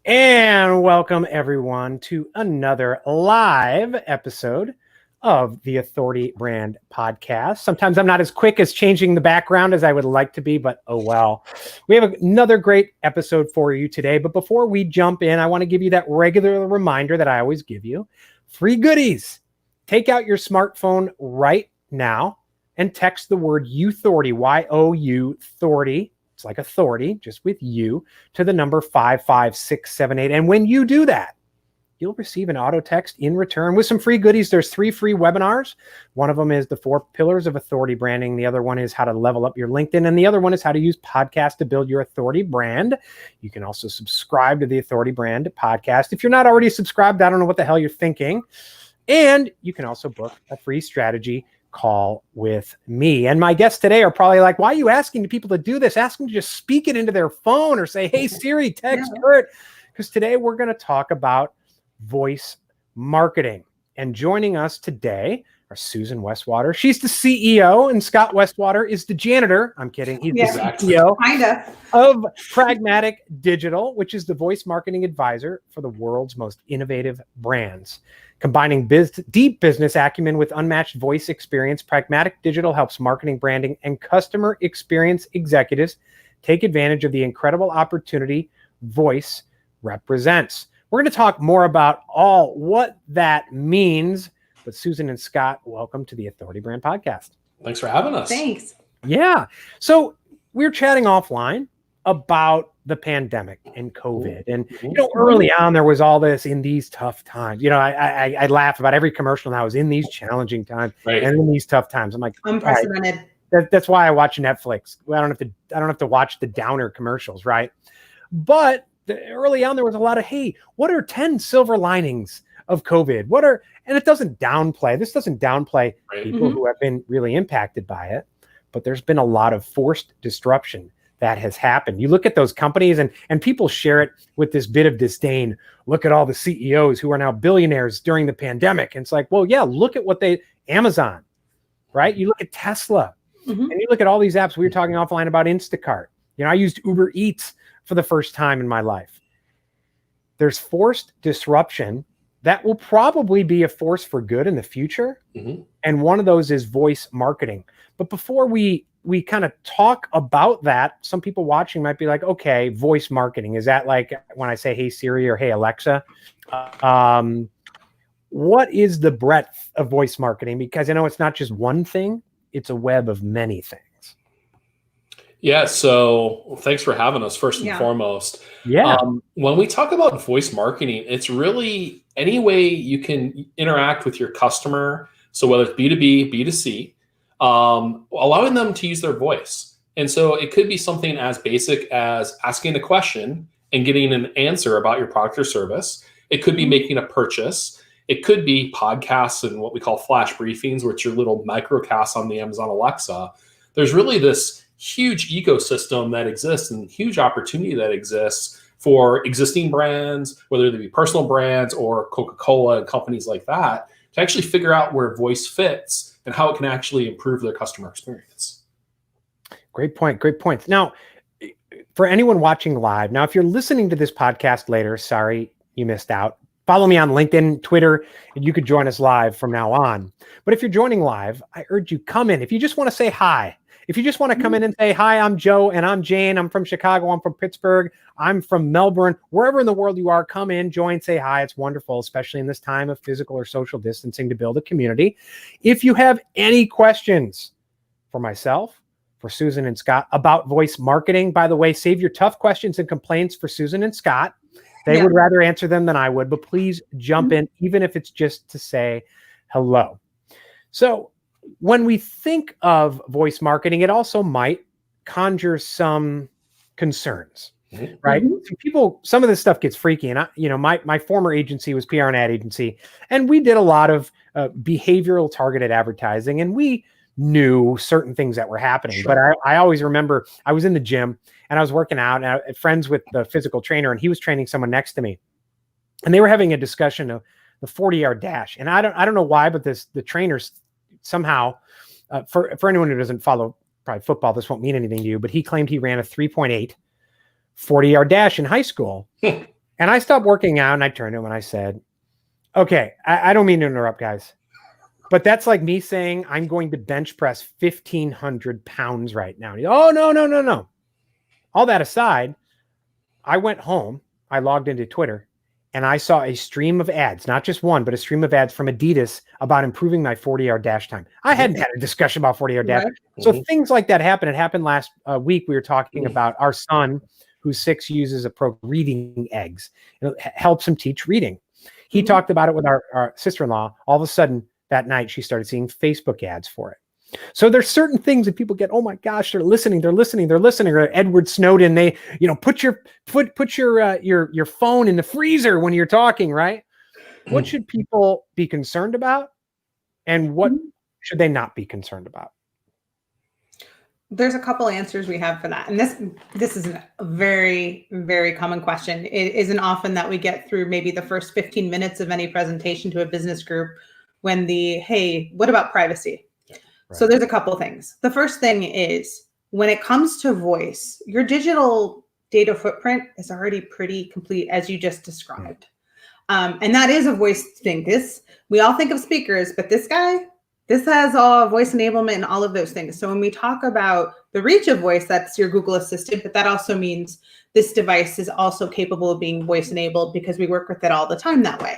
And welcome everyone to another live episode of the Authority Brand Podcast. Sometimes I'm not as quick as changing the background as I would like to be, but oh well. We have another great episode for you today. But before we jump in, I want to give you that regular reminder that I always give you. Free goodies. Take out your smartphone right now and text the word Youthority, Y-O-U-Thority. It's like authority, just with you, to the number 55678. And when you do that, you'll receive an auto text in return with some free goodies. There's 3 free webinars. One of them is the 4 pillars of authority branding. The other one is how to level up your LinkedIn. And the other one is how to use podcasts to build your authority brand. You can also subscribe to the Authority Brand Podcast. If you're not already subscribed, I don't know what the hell you're thinking. And you can also book a free strategy call with me. And my guests today are probably like, why are you asking people to do this? Ask them to just speak it into their phone or say, hey, Siri, text Curt. Because today we're going to talk about voice marketing. And joining us today are Susan Westwater. She's the CEO, and Scot Westwater is the janitor. I'm kidding. He's the CEO of Pragmatic Digital, which is the voice marketing advisor for the world's most innovative brands. Combining deep business acumen with unmatched voice experience, Pragmatic Digital helps marketing, branding, and customer experience executives take advantage of the incredible opportunity voice represents. We're going to talk more about what that means. But Susan and Scot, welcome to the Authority Brand Podcast. Thanks for having us. Thanks. Yeah. So we're chatting offline about the pandemic and COVID. And, early on, there was all this in these tough times. I laugh about every commercial now is in these challenging times and in these tough times. I'm like, unprecedented. That's why I watch Netflix. I don't have to watch the downer commercials, right? But early on, there was a lot of, hey, what are 10 silver linings of COVID? And it doesn't downplay people who have been really impacted by it, but there's been a lot of forced disruption that has happened. You look at those companies and people share it with this bit of disdain. Look at all the CEOs who are now billionaires during the pandemic. And it's like, well, yeah, look at Amazon, right? You look at Tesla and you look at all these apps. We were talking offline about Instacart. I used Uber Eats for the first time in my life. There's forced disruption that will probably be a force for good in the future. And one of those is voice marketing. But before we kind of talk about that, some people watching might be like, okay, voice marketing. Is that like when I say, hey, Siri or hey, Alexa? What is the breadth of voice marketing? Because I know it's not just one thing. It's a web of many things. Yeah. So thanks for having us first and foremost. Yeah. When we talk about voice marketing, it's really any way you can interact with your customer. So whether it's B2B, B2C, allowing them to use their voice. And so it could be something as basic as asking a question and getting an answer about your product or service. It could be making a purchase. It could be podcasts and what we call flash briefings, which are little microcasts on the Amazon Alexa. There's really this huge ecosystem that exists and huge opportunity that exists for existing brands, whether they be personal brands or Coca-Cola and companies like that, to actually figure out where voice fits and how it can actually improve their customer experience. Great point. Now, for anyone watching live, if you're listening to this podcast later, sorry you missed out. Follow me on LinkedIn, Twitter, and you could join us live from now on. But if you're joining live, I urge you, come in. If you just want to say hi, if you just want to come in and say, hi, I'm Joe and I'm Jane. I'm from Chicago. I'm from Pittsburgh. I'm from Melbourne. Wherever in the world you are, come in, join, say hi. It's wonderful, especially in this time of physical or social distancing, to build a community. If you have any questions for myself, for Susan and Scot about voice marketing, by the way, save your tough questions and complaints for Susan and Scot. They would rather answer them than I would, but please jump in, even if it's just to say hello. So when we think of voice marketing, it also might conjure some concerns, right? Some of this stuff gets freaky. And my former agency was PR and ad agency, and we did a lot of behavioral targeted advertising, and we knew certain things that were happening. But I always remember I was in the gym and I was working out, and I was friends with the physical trainer, and he was training someone next to me, and they were having a discussion of the 40-yard dash. And I don't know why, but the trainers somehow, for anyone who doesn't follow probably football, this won't mean anything to you, but he claimed he ran a 3.8 40-yard dash in high school. And I stopped working out and I turned to him and I said, okay, I don't mean to interrupt, guys, but that's like me saying I'm going to bench press 1,500 pounds right now. Oh, no, no, no, no. All that aside, I went home, I logged into Twitter, and I saw a stream of ads, not just one, but a stream of ads from Adidas about improving my 40-yard dash time. I hadn't had a discussion about 40-yard dash. Right. So things like that happen. It happened last week. We were talking about our son, who's 6, uses a program, Reading Eggs. It helps him teach reading. He talked about it with our sister-in-law. All of a sudden, that night, she started seeing Facebook ads for it. So there's certain things that people get, oh my gosh, they're listening. Or Edward Snowden, they, put your phone in the freezer when you're talking, right? What should people be concerned about? And what should they not be concerned about? There's a couple answers we have for that. And this is a very, very common question. It isn't often that we get through maybe the first 15 minutes of any presentation to a business group when hey, what about privacy? Right. So there's a couple things. The first thing is, when it comes to voice, your digital data footprint is already pretty complete, as you just described. And that is a voice thing. We all think of speakers, but this has all voice enablement and all of those things. So when we talk about the reach of voice, that's your Google Assistant, but that also means this device is also capable of being voice enabled because we work with it all the time that way.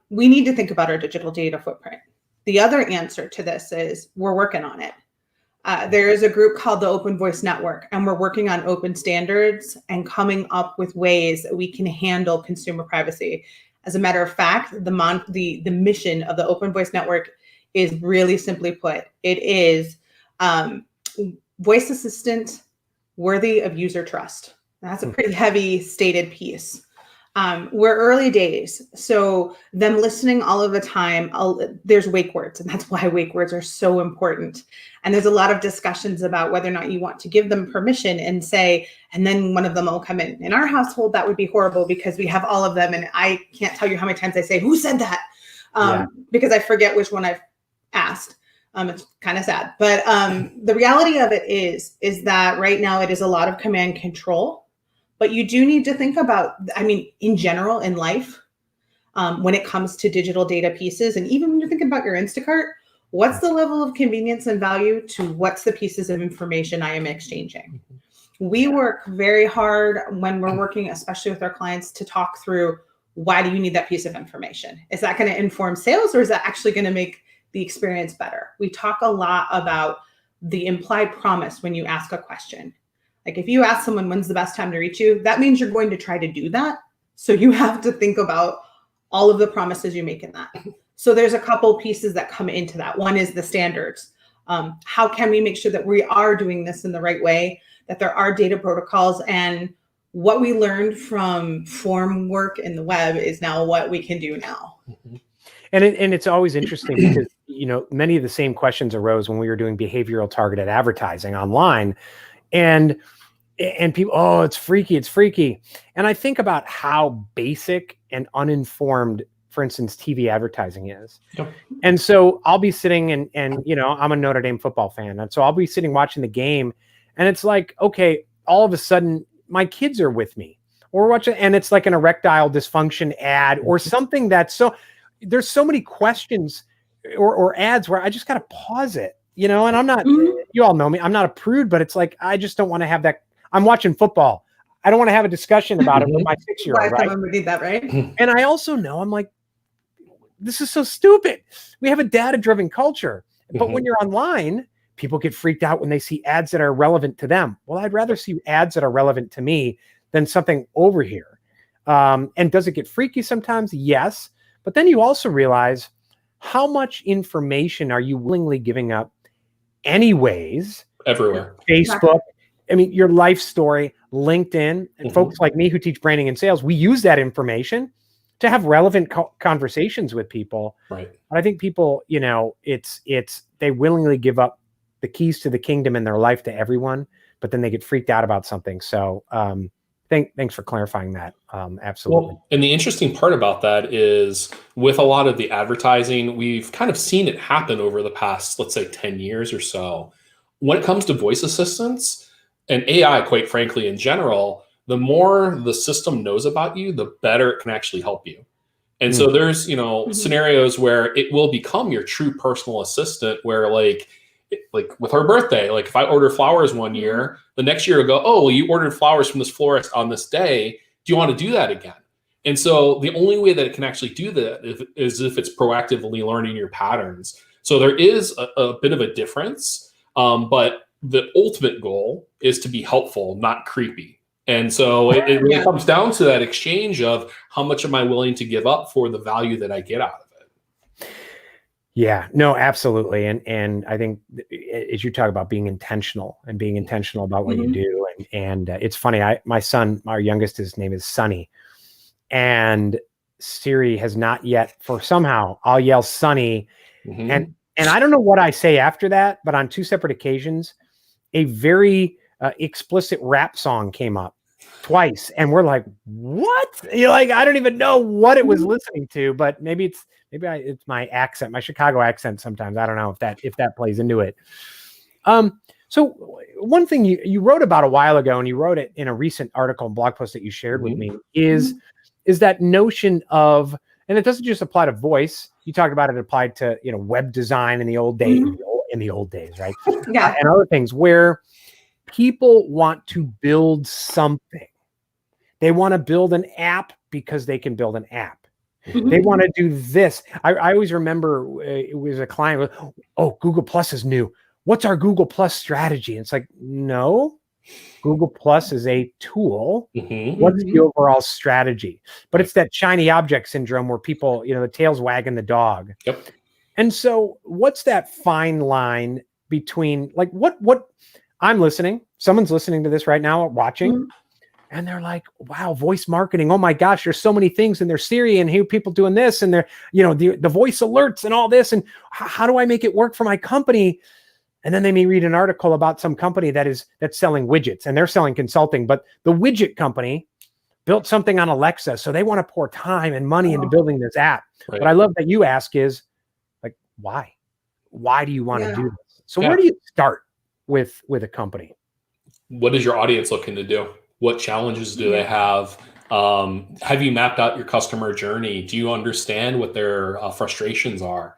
We need to think about our digital data footprint. The other answer to this is we're working on it. There is a group called the Open Voice Network, and we're working on open standards and coming up with ways that we can handle consumer privacy. As a matter of fact, the mission of the Open Voice Network is really simply put, it is voice assistant worthy of user trust. That's a pretty heavy stated piece. We're early days, so them listening all of the time, there's wake words, and that's why wake words are so important. And there's a lot of discussions about whether or not you want to give them permission and say, and then one of them will come in. In our household, that would be horrible because we have all of them, and I can't tell you how many times I say, who said that? Because I forget which one I've asked. It's kind of sad, but the reality of it is that right now it is a lot of command control. But you do need to think about, in general, in life, when it comes to digital data pieces, and even when you're thinking about your Instacart, what's the level of convenience and value to what's the pieces of information I am exchanging? We work very hard when we're working, especially with our clients, to talk through, why do you need that piece of information? Is that going to inform sales, or is that actually going to make the experience better? We talk a lot about the implied promise when you ask a question. Like if you ask someone, when's the best time to reach you? That means you're going to try to do that. So you have to think about all of the promises you make in that. So there's a couple pieces that come into that. One is the standards. How can we make sure that we are doing this in the right way, that there are data protocols, and what we learned from form work in the web is now what we can do now. And it's always interesting because, many of the same questions arose when we were doing behavioral targeted advertising online. And people, oh, it's freaky. And I think about how basic and uninformed, for instance, TV advertising is. Yep. And so I'll be sitting and I'm a Notre Dame football fan. And so I'll be sitting watching the game, and it's like, okay, all of a sudden my kids are with me, or watching, and it's like an erectile dysfunction ad or something there's so many questions or ads where I just got to pause it. And I'm not, you all know me, I'm not a prude, but it's like, I just don't want to have that. I'm watching football. I don't want to have a discussion about it with my 6-year-old, right? Someone would need that, right? And I also know, I'm like, this is so stupid. We have a data-driven culture. But when you're online, people get freaked out when they see ads that are relevant to them. Well, I'd rather see ads that are relevant to me than something over here. And does it get freaky sometimes? Yes. But then you also realize, how much information are you willingly giving up anyways? Everywhere. Facebook, your life story, LinkedIn, and folks like me who teach branding and sales, we use that information to have relevant conversations with people. Right. But I think people, they willingly give up the keys to the kingdom in their life to everyone, but then they get freaked out about something. So thanks for clarifying that. Absolutely. Well, and the interesting part about that is, with a lot of the advertising, we've kind of seen it happen over the past, let's say, 10 years or so. When it comes to voice assistants and AI, quite frankly, in general, the more the system knows about you, the better it can actually help you. And so there's, scenarios where it will become your true personal assistant, where like with her birthday, like if I order flowers one year, the next year it'll go, oh, well, you ordered flowers from this florist on this day. Do you want to do that again? And so the only way that it can actually do that is if it's proactively learning your patterns. So there is a bit of a difference, but the ultimate goal is to be helpful, not creepy. And so it really comes down to that exchange of how much am I willing to give up for the value that I get out of it. Yeah, no, absolutely. And I think as you talk about being intentional about what you do. And it's funny, my son, our youngest, his name is Sonny. And Siri has not yet, for somehow, I'll yell Sonny. And I don't know what I say after that, but on 2 separate occasions, a very explicit rap song came up twice. And we're like, what? You're like, I don't even know what it was listening to, but maybe it's my accent, my Chicago accent sometimes. I don't know if that plays into it. So one thing you wrote about a while ago, and you wrote it in a recent article and blog post that you shared with me, is that notion of, and it doesn't just apply to voice. You talked about it applied to, web design in the old days, in the old days, right? Yeah. And other things where people want to build something. They want to build an app because they can build an app. They want to do this. I always remember it was a client. Oh, Google Plus is new. What's our Google Plus strategy? And it's like, no, Google Plus is a tool. What's the overall strategy? But it's that shiny object syndrome where people, the tail's wagging the dog. Yep. And so what's that fine line between like what I'm listening, someone's listening to this right now, watching, and they're like, wow, voice marketing. Oh my gosh, there's so many things, and there's Siri and here people doing this, and they're, the voice alerts and all this. And how do I make it work for my company? And then they may read an article about some company that's selling widgets, and they're selling consulting, but the widget company built something on Alexa. So they want to pour time and money into building this app. Right. What I love that you ask is like, why? Why do you want to do this? So where do you start with a company? What is your audience looking to do? What challenges do they have? Have you mapped out your customer journey? Do you understand what their frustrations are?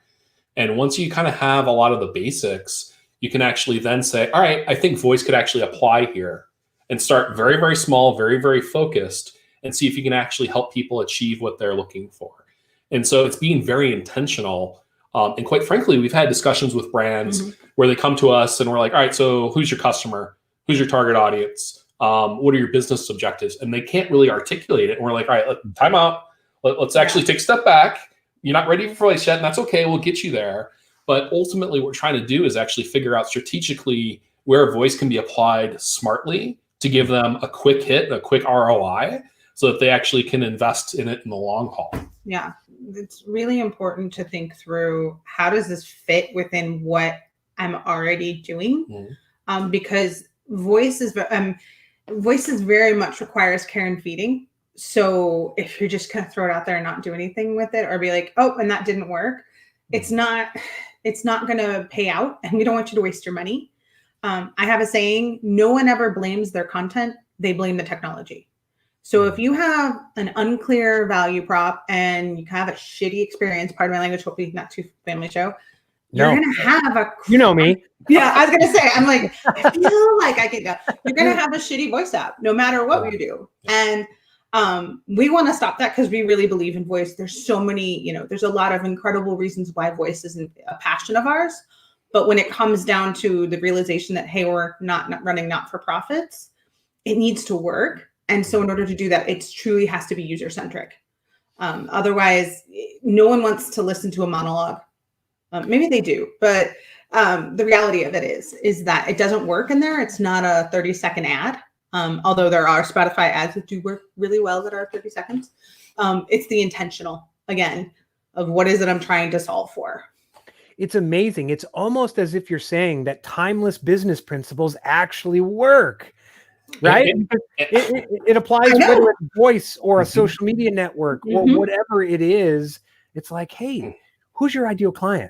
And once you kind of have a lot of the basics, you can actually then say, all right, I think voice could actually apply here, and start very, very small, very, very focused, and see if you can actually help people achieve what they're looking for. And so it's being very intentional. And quite frankly, we've had discussions with brands where they come to us and we're like, all right, so who's your customer? Who's your target audience? What are your business objectives? And they can't really articulate it. And we're like, all right, time out. Let's actually take a step back. You're not ready for voice yet, and that's okay. We'll get you there. But ultimately, what we're trying to do is actually figure out strategically where voice can be applied smartly to give them a quick hit, a quick ROI, so that they actually can invest in it in the long haul. Yeah, it's really important to think through, how does this fit within what I'm already doing? Because voice is very much requires care and feeding. So if you're just going to throw it out there and not do anything with it, or be like, oh, and that didn't work, it's not going to pay out, and we don't want you to waste your money. I have a saying, no one ever blames their content. They blame the technology. So if you have an unclear value prop and you have a shitty experience, pardon my language, hopefully not too family show, you're going to have a... You know me. Yeah, I was going to say, I'm like, I feel like I can go. You're going to have a shitty voice app, no matter what you do. And we want to stop that, because we really believe in voice. There's so many, there's a lot of incredible reasons why voice isn't a passion of ours. But when it comes down to the realization that, hey, we're not running not-for-profits, it needs to work. And so in order to do that, it truly has to be user-centric. Otherwise, no one wants to listen to a monologue. Maybe they do, but the reality of it is that it doesn't work in there. It's not a 30-second ad. Although there are Spotify ads that do work really well that are 30 seconds. It's the intentional, again, of what is it I'm trying to solve for. It's amazing. It's almost as if you're saying that timeless business principles actually work, right? It applies whether it's voice or a social media network or whatever it is. It's like, hey, who's your ideal client?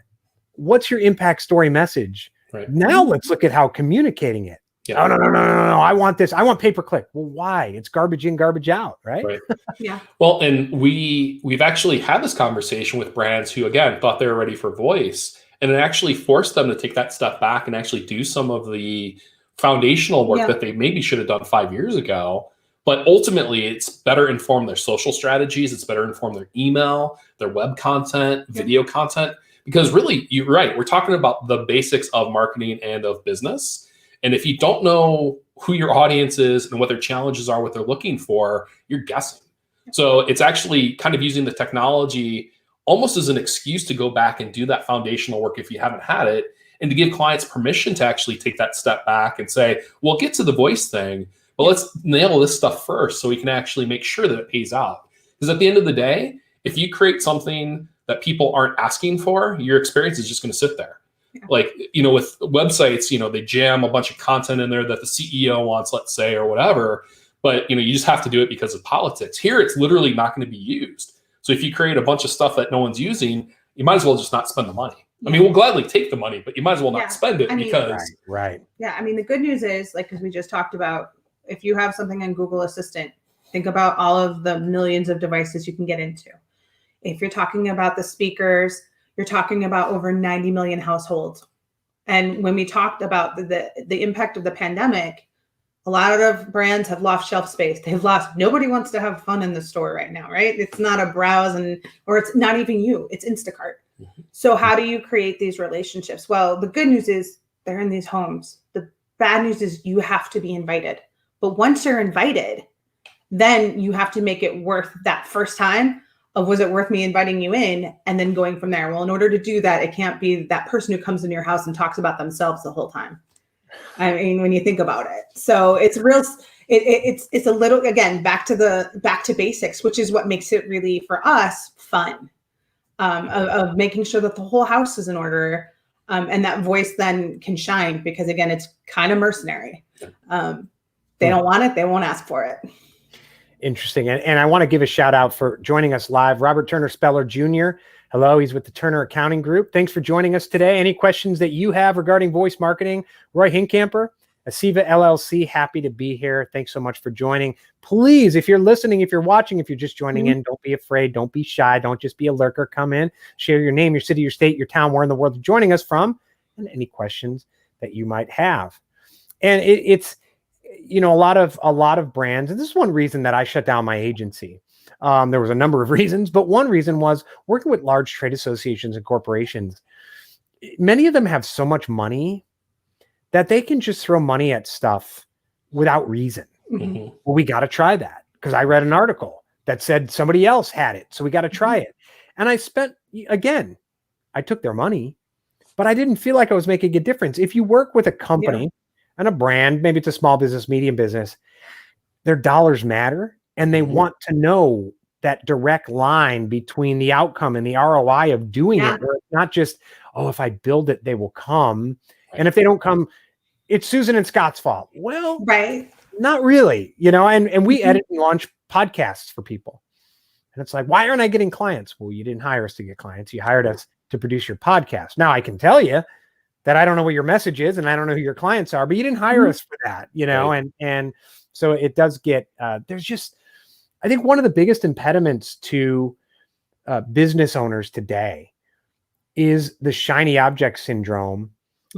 What's your impact story message? Right. Now let's look at how communicating it. Oh, no. I want this. I want pay-per-click. Well, why? It's garbage in, garbage out, right? Right. Yeah. Well, and we've actually had this conversation with brands who, again, thought they were ready for voice, and it actually forced them to take that step back and actually do some of the foundational work that they maybe should have done 5 years ago. But ultimately, it's better inform their social strategies. It's better inform their email, their web content, video content, because really, you're right. We're talking about the basics of marketing and of business. And if you don't know who your audience is and what their challenges are, what they're looking for, you're guessing. So it's actually kind of using the technology almost as an excuse to go back and do that foundational work if you haven't had it, and to give clients permission to actually take that step back and say, we'll get to the voice thing, but let's nail this stuff first so we can actually make sure that it pays out. Because at the end of the day, if you create something that people aren't asking for, your experience is just going to sit there. Like, with websites, they jam a bunch of content in there that the CEO wants, let's say, or whatever. But, you just have to do it because of politics. Here, it's literally not going to be used. So if you create a bunch of stuff that no one's using, you might as well just not spend the money. I mean, we'll gladly take the money, but you might as well not spend it because. Right. Yeah. I mean, the good news is, like, because we just talked about, if you have something in Google Assistant, think about all of the millions of devices you can get into. If you're talking about the speakers, you're talking about over 90 million households. And when we talked about the impact of the pandemic, a lot of brands have lost shelf space. Nobody wants to have fun in the store right now, right? It's not a browse or it's not even you, it's Instacart. So how do you create these relationships? Well, the good news is they're in these homes. The bad news is you have to be invited. But once you're invited, then you have to make it worth that first time of, was it worth me inviting you in, and then going from there. Well, in order to do that, it can't be that person who comes into your house and talks about themselves the whole time. I mean, when you think about it, so it's real. It's a little, again, back to basics, which is what makes it really, for us, fun, of making sure that the whole house is in order, and that voice then can shine, because again, it's kind of mercenary. They don't want it, they won't ask for it. Interesting. And I want to give a shout out for joining us live, Robert Turner Speller Jr. Hello, he's with the Turner Accounting Group. Thanks for joining us today. Any questions that you have regarding voice marketing? Roy Hinkamper, Asiva LLC, happy to be here. Thanks so much for joining. Please, if you're listening, if you're watching, if you're just joining in, don't be afraid. Don't be shy. Don't just be a lurker. Come in, share your name, your city, your state, your town, where in the world you're joining us from, and any questions that you might have. And it's, a lot of brands, and this is one reason that I shut down my agency. There was a number of reasons, but one reason was working with large trade associations and corporations. Many of them have so much money that they can just throw money at stuff without reason. Well, we got to try that, because I read an article that said somebody else had it, so we got to try it. And I took their money, but I didn't feel like I was making a difference. If you work with a company and a brand, maybe it's a small business, medium business, their dollars matter, and they want to know that direct line between the outcome and the ROI of doing it, where it's not just, if I build it, they will come. And if they don't come, it's Susan and Scott's fault. Well, not really, and we edit and launch podcasts for people. And it's like, why aren't I getting clients? Well, you didn't hire us to get clients. You hired us to produce your podcast. Now I can tell you that I don't know what your message is and I don't know who your clients are, but you didn't hire us for that, and so it does get, there's just, I think one of the biggest impediments to business owners today is the shiny object syndrome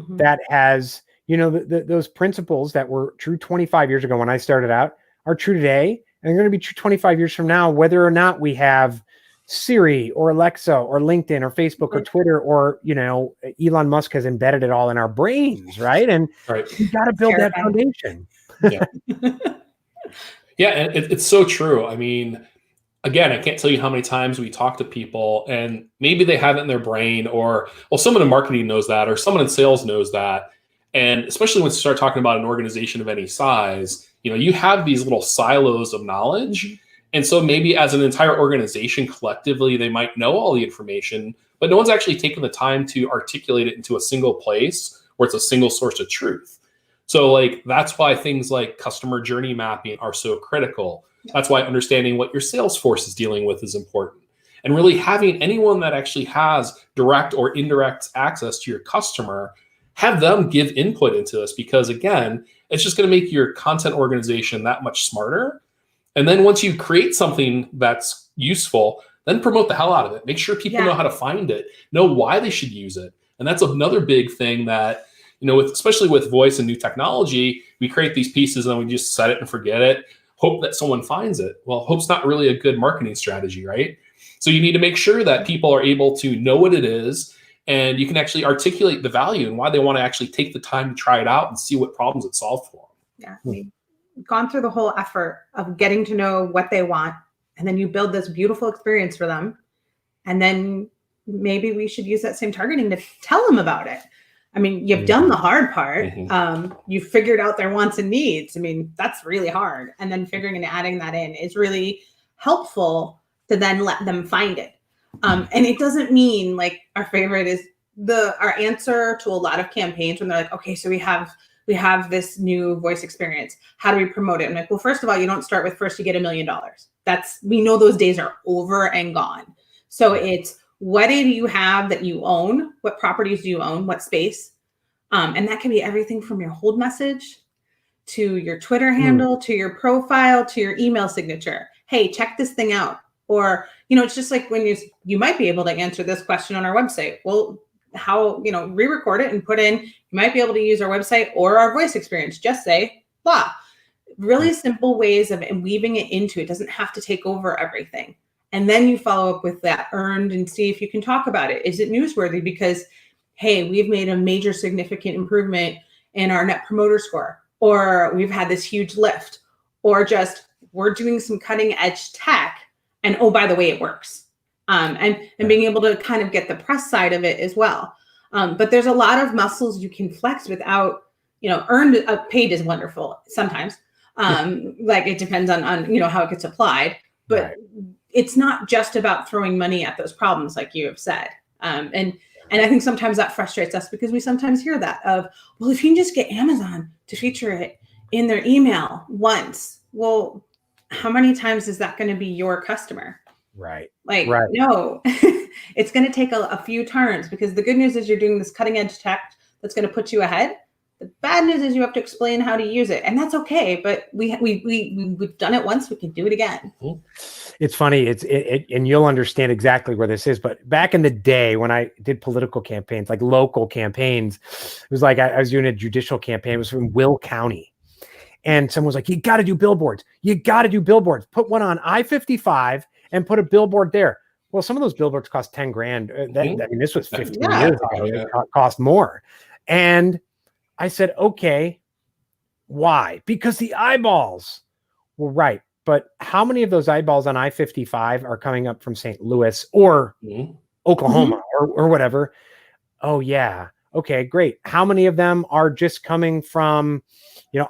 that has, those principles that were true 25 years ago when I started out are true today, and they're going to be true 25 years from now, whether or not we have Siri or Alexa or LinkedIn or Facebook or Twitter, or, Elon Musk has embedded it all in our brains, right? And you got to build that foundation. Yeah, and it's so true. I mean, again, I can't tell you how many times we talk to people and maybe they have it in their brain, or, well, someone in marketing knows that, or someone in sales knows that. And especially when you start talking about an organization of any size, you have these little silos of knowledge. And so maybe as an entire organization collectively, they might know all the information, but no one's actually taken the time to articulate it into a single place where it's a single source of truth. So that's why things like customer journey mapping are so critical. That's why understanding what your sales force is dealing with is important. And really having anyone that actually has direct or indirect access to your customer have them give input into this, because again, it's just going to make your content organization that much smarter. And then once you create something that's useful, then promote the hell out of it. Make sure people know how to find it, know why they should use it. And that's another big thing that, especially with voice and new technology, we create these pieces and then we just set it and forget it, hope that someone finds it. Well, hope's not really a good marketing strategy, right? So you need to make sure that people are able to know what it is, and you can actually articulate the value and why they want to actually take the time to try it out and see what problems it solves for them. Yeah, we've gone through the whole effort of getting to know what they want, and then you build this beautiful experience for them. And then maybe we should use that same targeting to tell them about it. I mean, you've done the hard part. You've figured out their wants and needs. I mean, that's really hard. And then figuring and adding that in is really helpful to then let them find it. And it doesn't mean, like, our favorite is our answer to a lot of campaigns when they're like, okay, so we have this new voice experience. How do we promote it? I'm like, well, first of all, you don't start with first you get $1 million. We know those days are over and gone. So it's, what do you have that you own? What properties do you own? What space? And that can be everything from your hold message to your Twitter handle, to your profile, to your email signature. Hey, check this thing out. Or, it's just like when you might be able to answer this question on our website. Well, how, re-record it and put in, you might be able to use our website or our voice experience. Just say blah. Really simple ways of weaving it into it. Doesn't have to take over everything. And then you follow up with that earned and see if you can talk about it. Is it newsworthy? Because, hey, we've made a major significant improvement in our net promoter score, or we've had this huge lift, or just we're doing some cutting edge tech. And oh, by the way, it works. And being able to kind of get the press side of it as well. But there's a lot of muscles you can flex without, earned, paid is wonderful sometimes. Like it depends on how it gets applied, but it's not just about throwing money at those problems, like you have said. And I think sometimes that frustrates us because we sometimes hear that of, well, if you can just get Amazon to feature it in their email once, well, how many times is that going to be your customer? Right. No, it's going to take a few turns, because the good news is you're doing this cutting edge tech that's going to put you ahead. The bad news is you have to explain how to use it, and that's okay. But we've done it once; we can do it again. It's funny. And you'll understand exactly where this is. But back in the day, when I did political campaigns, like local campaigns, it was like I was doing a judicial campaign. It was from Will County, and someone was like, "You got to do billboards. You got to do billboards. Put one on I-55 and put a billboard there." Well, some of those billboards cost $10,000. I mean, this was 15 years ago. It cost more, and I said, okay, why? Because the eyeballs. Well, right. But how many of those eyeballs on I-55 are coming up from St. Louis or Oklahoma or whatever? Oh, yeah. Okay, great. How many of them are just coming from,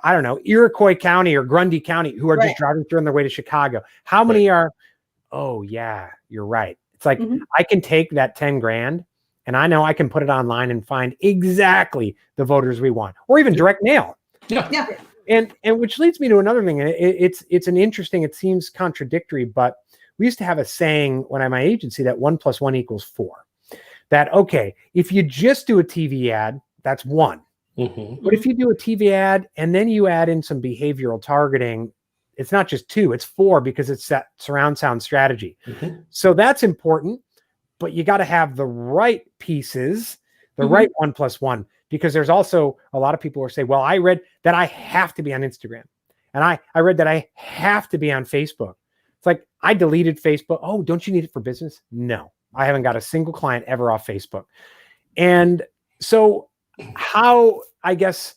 I don't know, Iroquois County or Grundy County, who are just driving through on their way to Chicago? How many are, oh, yeah, you're right. It's like, I can take that $10,000 and I know I can put it online and find exactly the voters we want, or even direct mail. Yeah. And which leads me to another thing. It's an interesting, it seems contradictory, but we used to have a saying when I'm my agency that 1 + 1 = 4. That, okay, if you just do a TV ad, that's 1. But if you do a TV ad and then you add in some behavioral targeting, it's not just 2, it's 4, because it's that surround sound strategy. So that's important. But you got to have the right pieces, the right 1 + 1, because there's also a lot of people who say, well, I read that I have to be on Instagram, and I read that I have to be on Facebook. It's like, I deleted Facebook. Oh, don't you need it for business? No, I haven't got a single client ever off Facebook. And so how, I guess,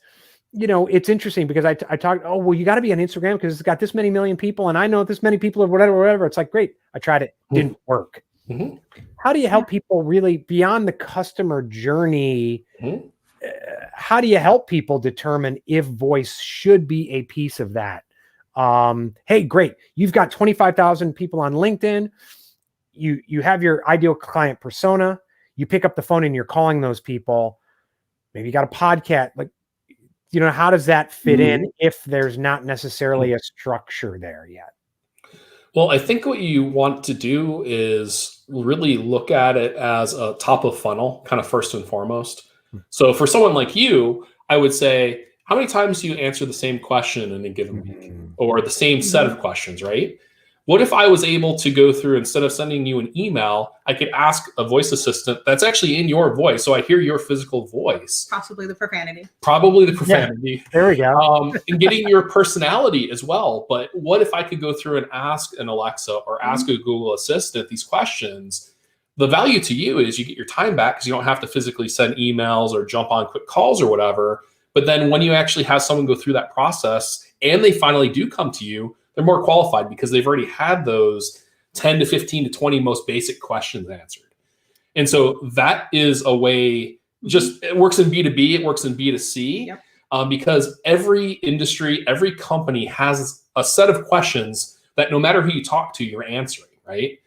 it's interesting because I talked, oh, well, you got to be on Instagram because it's got this many million people, and I know this many people or whatever. It's like, great. I tried it. Didn't work. How do you help people really beyond the customer journey? How do you help people determine if voice should be a piece of that? Hey, great. You've got 25,000 people on LinkedIn. You have your ideal client persona. You pick up the phone and you're calling those people. Maybe you got a podcast. Like, how does that fit in if there's not necessarily a structure there yet? Well, I think what you want to do is really look at it as a top of funnel, kind of first and foremost. So for someone like you, I would say, how many times do you answer the same question in a given week, or the same set of questions, right? What if I was able to go through, instead of sending you an email, I could ask a voice assistant that's actually in your voice, so I hear your physical voice. Possibly the profanity. Probably the profanity. Yeah, there we go. And getting your personality as well. But what if I could go through and ask an Alexa or ask a Google Assistant these questions? The value to you is you get your time back because you don't have to physically send emails or jump on quick calls or whatever. But then when you actually have someone go through that process and they finally do come to you, they're more qualified because they've already had those 10 to 15 to 20 most basic questions answered. And so that is a way, just it works in B2B, it works in B2C, because every industry, every company has a set of questions that no matter who you talk to, you're answering, right?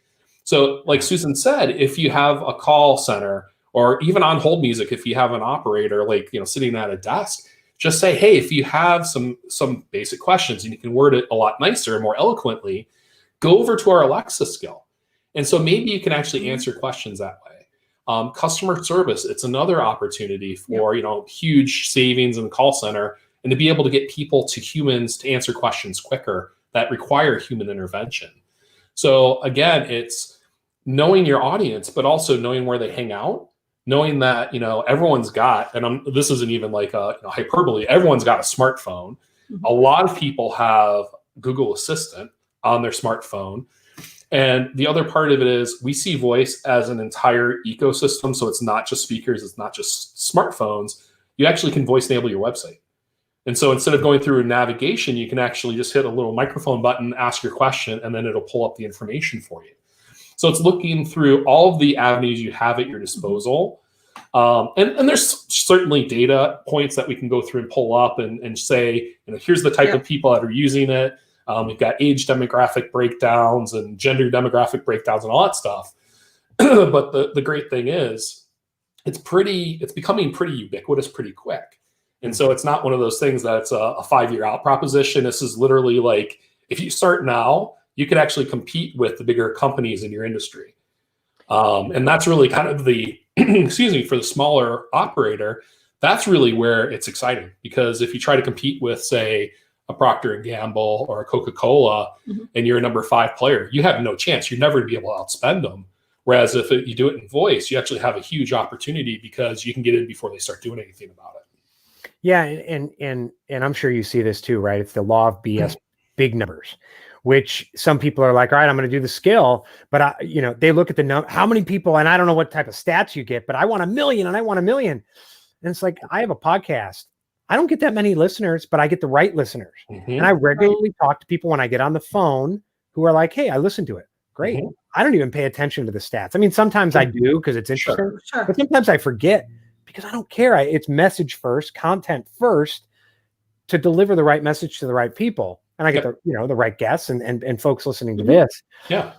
So like Susan said, if you have a call center or even on hold music, if you have an operator, like, sitting at a desk, just say, hey, if you have some basic questions and you can word it a lot nicer and more eloquently, go over to our Alexa skill. And so maybe you can actually answer questions that way. Customer service, it's another opportunity for, huge savings in the call center and to be able to get people to humans to answer questions quicker that require human intervention. So again, it's knowing your audience, but also knowing where they hang out. Knowing that, everyone's got, and this isn't even like a hyperbole, everyone's got a smartphone. A lot of people have Google Assistant on their smartphone. And the other part of it is we see voice as an entire ecosystem. So it's not just speakers, it's not just smartphones. You actually can voice enable your website. And so instead of going through navigation, you can actually just hit a little microphone button, ask your question, and then it'll pull up the information for you. So it's looking through all of the avenues you have at your disposal. And there's certainly data points that we can go through and pull up and say, here's the type of people that are using it. We've got age demographic breakdowns and gender demographic breakdowns and all that stuff. But the great thing is it's becoming pretty ubiquitous pretty quick. And so it's not one of those things that's a 5-year out proposition. This is literally like, if you start now, you could actually compete with the bigger companies in your industry. And that's really kind of the, for the smaller operator, that's really where it's exciting. Because if you try to compete with, say, a Procter & Gamble or a Coca-Cola, and you're a number 5 player, you have no chance. You're never going to be able to outspend them. Whereas if you do it in voice, you actually have a huge opportunity because you can get in before they start doing anything about it. Yeah, and I'm sure you see this too, right? It's the law of BS, big numbers, which some people are like, all right, I'm going to do the skill, but they look at the number, how many people, and I don't know what type of stats you get, but I want 1 million and I want 1 million. And it's like, I have a podcast. I don't get that many listeners, but I get the right listeners. And I regularly talk to people when I get on the phone who are like, hey, I listened to it. Great. I don't even pay attention to the stats. I mean, sometimes I do because it's interesting, but sometimes I forget because I don't care. It's message first, content first to deliver the right message to the right people. And I get the right guests and folks listening to this. Yeah.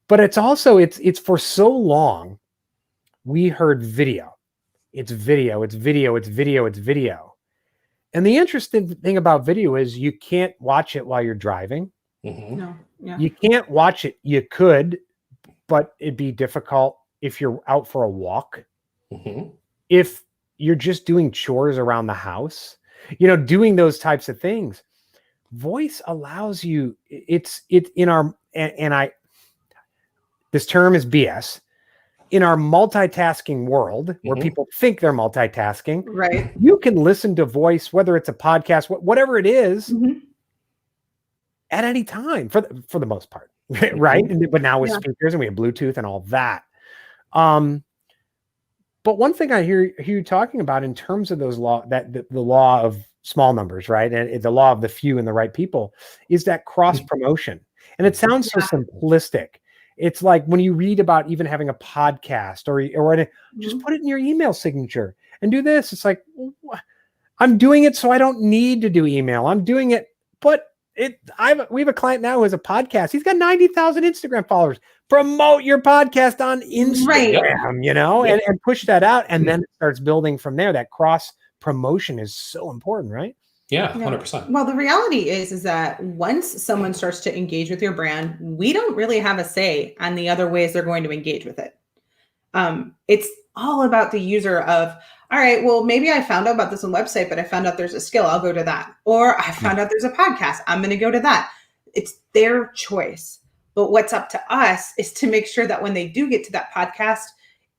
But it's also, it's for so long, we heard video. It's video, it's video, it's video, it's video. And the interesting thing about video is you can't watch it while you're driving. No. Yeah. You can't watch it. You could, but it'd be difficult if you're out for a walk. If you're just doing chores around the house, doing those types of things. Voice allows you, it's in our, this term is BS. In our multitasking world where people think they're multitasking, right? You can listen to voice, whether it's a podcast, whatever it is, at any time for the most part, right? But now with speakers and we have Bluetooth and all that. But one thing I hear you talking about in terms of those the law of small numbers, right? And the law of the few and the right people is that cross promotion. And it sounds so simplistic. It's like when you read about even having a podcast or just put it in your email signature and do this. It's like, I'm doing it so I don't need to do email. I'm doing it, but we have a client now who has a podcast. He's got 90,000 Instagram followers. Promote your podcast on Instagram, and push that out. And then it starts building from there. That cross promotion is so important, right? Yeah, 100%. Well, the reality is that once someone starts to engage with your brand, we don't really have a say on the other ways they're going to engage with it. It's all about the user of, all right, well, maybe I found out about this on the website, but I found out there's a skill, I'll go to that. Or I found out there's a podcast, I'm going to go to that. It's their choice. But what's up to us is to make sure that when they do get to that podcast,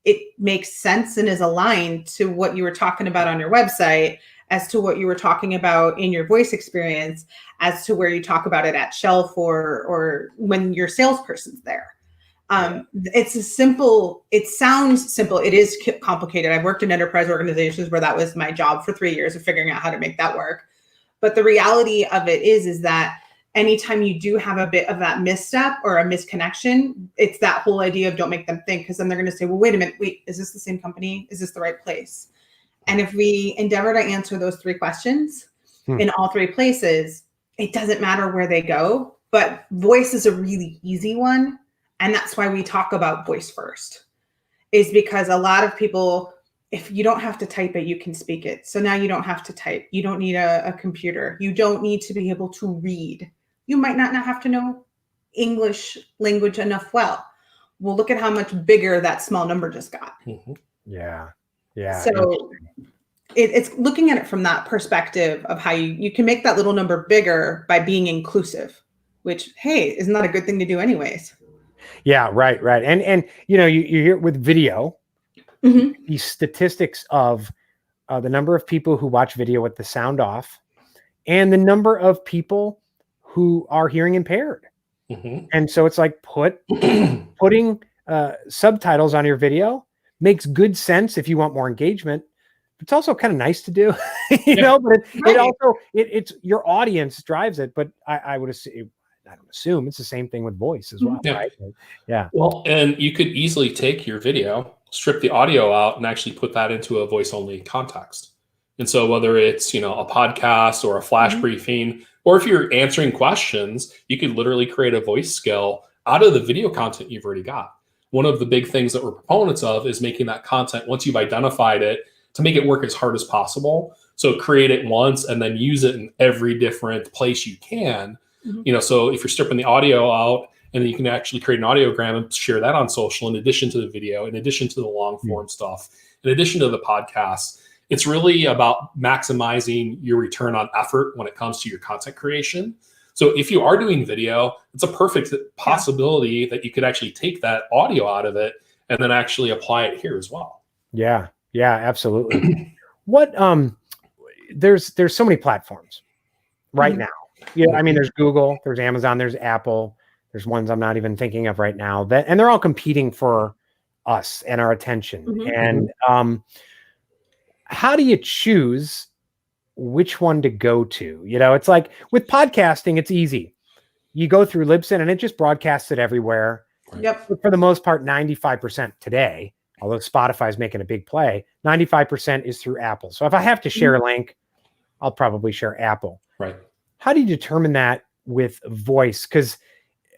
it makes sense and is aligned to what you were talking about on your website, as to what you were talking about in your voice experience, as to where you talk about it at shelf or when your salesperson's there. It's it sounds simple. It is complicated. I've worked in enterprise organizations where that was my job for 3 years of figuring out how to make that work. But the reality of it is that anytime you do have a bit of that misstep or a misconnection, it's that whole idea of don't make them think, because then they're going to say, well, wait a minute, is this the same company? Is this the right place? And if we endeavor to answer those 3 questions in all 3 places, it doesn't matter where they go, but voice is a really easy one. And that's why we talk about voice first, is because a lot of people, if you don't have to type it, you can speak it. So now you don't have to type. You don't need a computer. You don't need to be able to read. You might not have to know English language enough well. Well, look at how much bigger that small number just got. Yeah. Yeah. So it's looking at it from that perspective of how you can make that little number bigger by being inclusive, which, hey, isn't that a good thing to do anyways? Yeah, right. And you hear with video, these statistics of the number of people who watch video with the sound off and the number of people who are hearing impaired. And so it's like putting subtitles on your video makes good sense if you want more engagement. It's also kind of nice to do, but it's your audience drives it. But I would assume, I don't assume it's the same thing with voice as well, right? Yeah. Well, and you could easily take your video, strip the audio out, and actually put that into a voice-only context. And so whether it's, a podcast or a flash briefing, or if you're answering questions, you could literally create a voice skill out of the video content you've already got. One of the big things that we're proponents of is making that content, once you've identified it, to make it work as hard as possible. So create it once and then use it in every different place you can. So if you're stripping the audio out, and then you can actually create an audiogram and share that on social in addition to the video, in addition to the long form stuff, in addition to the podcast. It's really about maximizing your return on effort when it comes to your content creation. So if you are doing video, it's a perfect possibility that you could actually take that audio out of it and then actually apply it here as well. Yeah, absolutely. There's so many platforms right now. Yeah, I mean, there's Google, there's Amazon, there's Apple, there's ones I'm not even thinking of right now, and they're all competing for us and our attention. And how do you choose which one to go to? It's like with podcasting, it's easy. You go through Libsyn and it just broadcasts it everywhere. Yep. But for the most part, 95% today, although Spotify is making a big play, 95% is through Apple. So if I have to share a link, I'll probably share Apple. Right. How do you determine that with voice? Because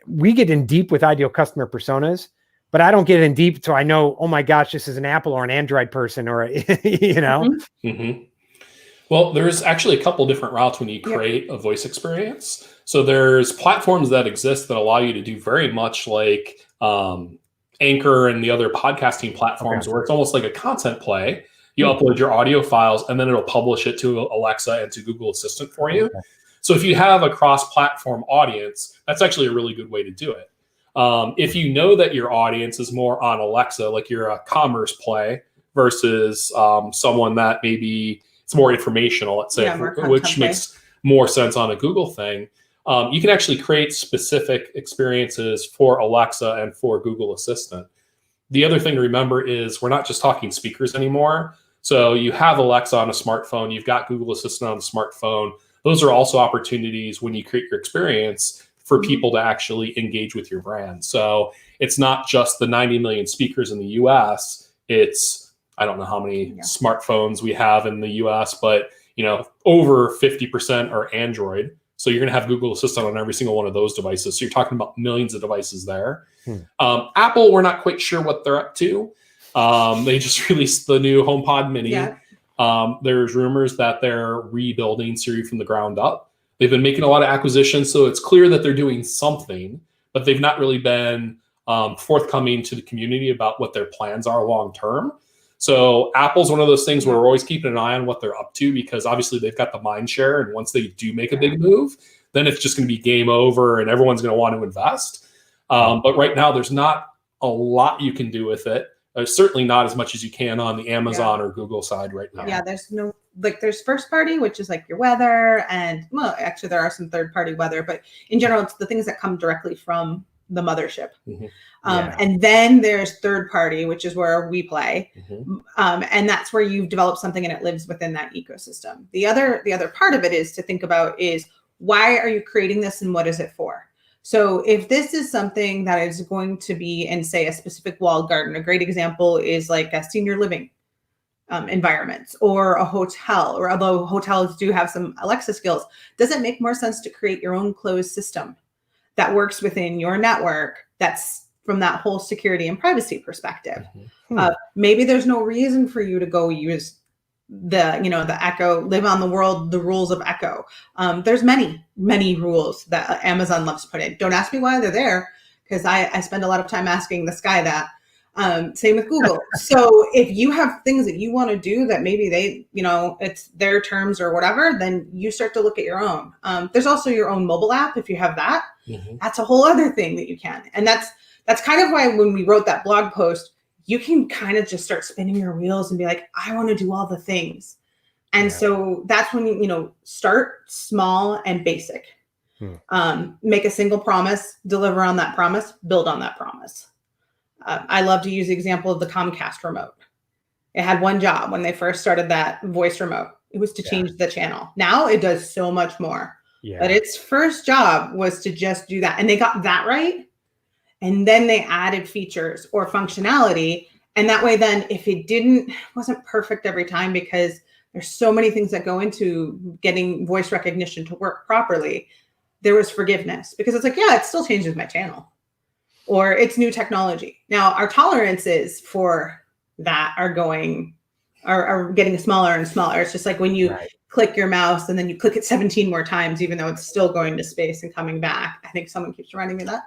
we get in deep with ideal customer personas, but I don't get in deep so I know, oh my gosh, this is an Apple or an Android person, or Well, there's actually a couple different routes when you create a voice experience. So there's platforms that exist that allow you to do very much like Anchor and the other podcasting platforms, where it's almost like a content play. You upload your audio files and then it'll publish it to Alexa and to Google Assistant for you. So if you have a cross-platform audience, that's actually a really good way to do it. If you know that your audience is more on Alexa, like you're a commerce play versus someone that maybe it's more informational, let's say, which makes more sense on a Google thing, you can actually create specific experiences for Alexa and for Google Assistant. The other thing to remember is we're not just talking speakers anymore. So you have Alexa on a smartphone, you've got Google Assistant on a smartphone. Those are also opportunities when you create your experience for people to actually engage with your brand. So it's not just the 90 million speakers in the US. It's, I don't know how many smartphones we have in the US, but over 50% are Android. So you're going to have Google Assistant on every single one of those devices. So you're talking about millions of devices there. Apple, we're not quite sure what they're up to. They just released the new HomePod Mini. There's rumors that they're rebuilding Siri from the ground up. They've been making a lot of acquisitions, so it's clear that they're doing something, but they've not really been forthcoming to the community about what their plans are long term. So Apple's one of those things where we're always keeping an eye on what they're up to, because obviously they've got the mind share. And once they do make a big move, then it's just going to be game over and everyone's going to want to invest. But right now, there's not a lot you can do with it. Certainly not as much as you can on the Amazon or Google side right now. Yeah, there's no, like, there's first party, which is like your weather. And well, actually, there are some third party weather, but in general, it's the things that come directly from the mothership. And then there's third party, which is where we play. And that's where you've developed something and it lives within that ecosystem. The other part of it is to think about is, why are you creating this and what is it for? So if this is something that is going to be in, say, a specific walled garden, a great example is like a senior living environments, or a hotel, or although hotels do have some Alexa skills, does it make more sense to create your own closed system that works within your network, that's from that whole security and privacy perspective? Maybe there's no reason for you to go use the Echo, live on the world, the rules of Echo. There's many rules that Amazon loves to put in. Don't ask me why they're there, because I spend a lot of time asking the sky that. Same with Google. So if you have things that you want to do that maybe they, it's their terms or whatever, then you start to look at your own. There's also your own mobile app. If you have that, that's a whole other thing that you can. And that's kind of why when we wrote that blog post, you can kind of just start spinning your wheels and be like, I want to do all the things. And so that's when, start small and basic. Make a single promise, deliver on that promise, build on that promise. I love to use the example of the Comcast remote. It had one job when they first started that voice remote. It was to change the channel. Now it does so much more. But its first job was to just do that. And they got that right. And then they added features or functionality. And that way, then if it wasn't perfect every time, because there's so many things that go into getting voice recognition to work properly, there was forgiveness, because it's like, yeah, it still changes my channel, or it's new technology. Now our tolerances for that are getting smaller and smaller. It's just like when you click your mouse and then you click it 17 more times, even though it's still going to space and coming back. I think someone keeps reminding me of that.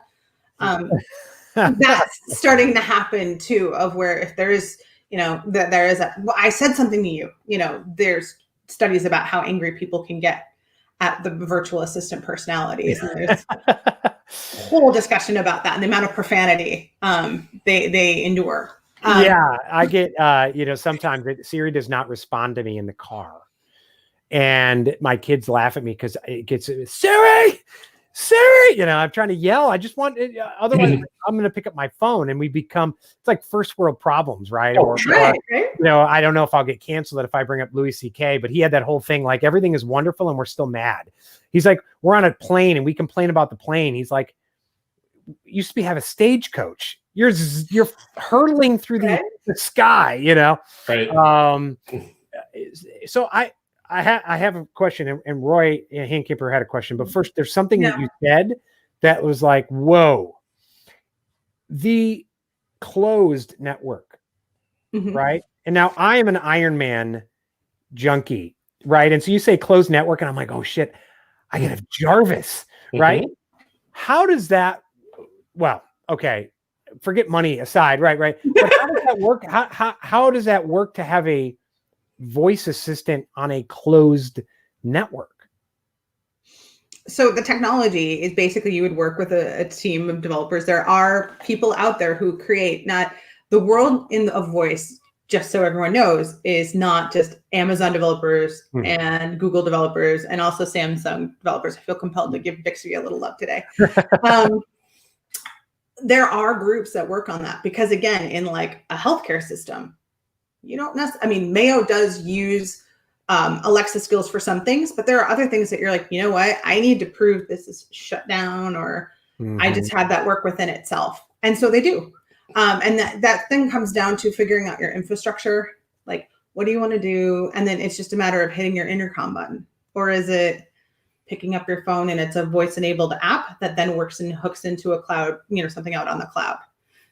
That's starting to happen too, of where if there is, that there is I said something to you, there's studies about how angry people can get at the virtual assistant personalities. And there's a whole discussion about that and the amount of profanity they endure. I get, sometimes Siri does not respond to me in the car. And my kids laugh at me because it gets, Siri, I'm trying to yell. I just want it. Otherwise, I'm going to pick up my phone and we become, it's like first world problems, right? Or, I don't know if I'll get canceled if I bring up Louis C.K., but he had that whole thing, like everything is wonderful and we're still mad. He's like, we're on a plane and we complain about the plane. He's like, used to have a stagecoach. You're hurtling through the sky, Right. So I have a question, and Roy Handkipper had a question. But first, there's something that you said that was like, whoa. The closed network, right? And now I am an Iron Man junkie, right? And so you say closed network, and I'm like, oh shit, I can have Jarvis, right? How does that? Well, okay, forget money aside, right? But how does that work? How does that work to have a voice assistant on a closed network? So the technology is basically you would work with a team of developers. There are people out there who create, not the world of voice, just so everyone knows, is not just Amazon developers and Google developers and also Samsung developers. I feel compelled to give Bixby a little love today. There are groups that work on that because, again, in like a healthcare system, you don't necessarily, Mayo does use Alexa skills for some things, but there are other things that you're like, you know what, I need to prove this is shut down, or I just had that work within itself. And so they do. And that thing comes down to figuring out your infrastructure. Like, what do you want to do? And then it's just a matter of hitting your intercom button. Or is it picking up your phone and it's a voice enabled app that then works and hooks into a cloud, something out on the cloud.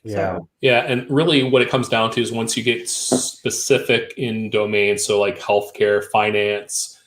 Yeah. And really what it comes down to is once you get specific in domains, so like healthcare, finance,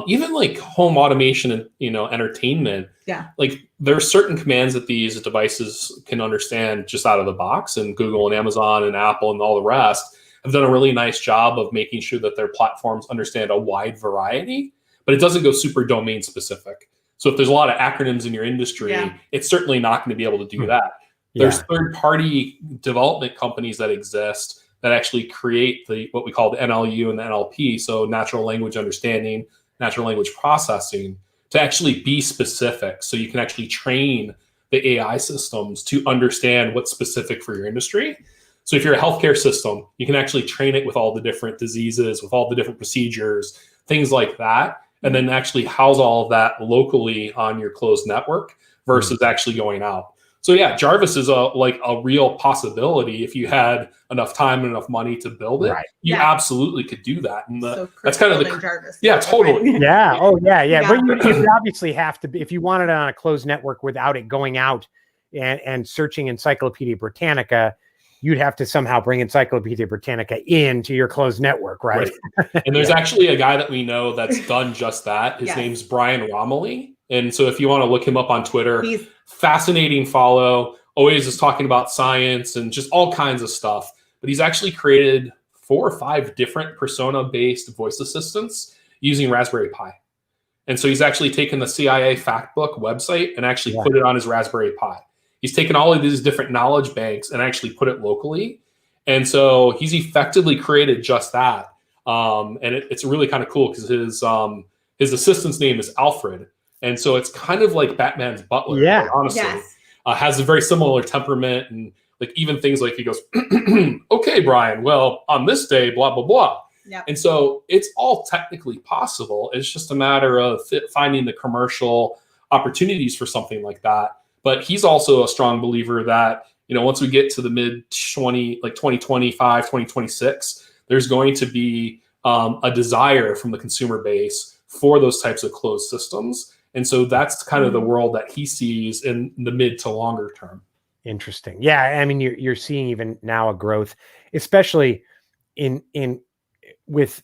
even like home automation and entertainment. Yeah. Like there are certain commands that these devices can understand just out of the box, and Google and Amazon and Apple and all the rest have done a really nice job of making sure that their platforms understand a wide variety, but it doesn't go super domain specific. So if there's a lot of acronyms in your industry, it's certainly not going to be able to do that. There's third-party development companies that exist that actually create what we call the NLU and the NLP, so natural language understanding, natural language processing, to actually be specific. So you can actually train the AI systems to understand what's specific for your industry. So if you're a healthcare system, you can actually train it with all the different diseases, with all the different procedures, things like that, and then actually house all of that locally on your closed network versus actually going out. So yeah, Jarvis is a real possibility if you had enough time and enough money to build it. Right. You absolutely could do that, and So that's kind of the Jarvis. totally. Yeah. Oh yeah. But you obviously have to be, if you want it on a closed network without it going out and searching Encyclopedia Britannica, you'd have to somehow bring Encyclopedia Britannica into your closed network, right? And there's actually a guy that we know that's done just that. His name's Brian Romilly. And so if you want to look him up on Twitter, he's fascinating follow, always is talking about science and just all kinds of stuff. But he's actually created 4 or 5 different persona-based voice assistants using Raspberry Pi. And so he's actually taken the CIA Factbook website and actually put it on his Raspberry Pi. He's taken all of these different knowledge banks and actually put it locally. And so he's effectively created just that. And it's really kind of cool because his assistant's name is Alfred. And so it's kind of like Batman's butler, honestly. Has a very similar temperament, and like even things like he goes, okay, Brian, well, on this day, blah, blah, blah. Yep. And so it's all technically possible. It's just a matter of finding the commercial opportunities for something like that. But he's also a strong believer that, once we get to the mid 2025, 2026, there's going to be a desire from the consumer base for those types of closed systems. And so that's kind of the world that he sees in the mid to longer term. Interesting. Yeah. I mean, you're seeing even now a growth, especially with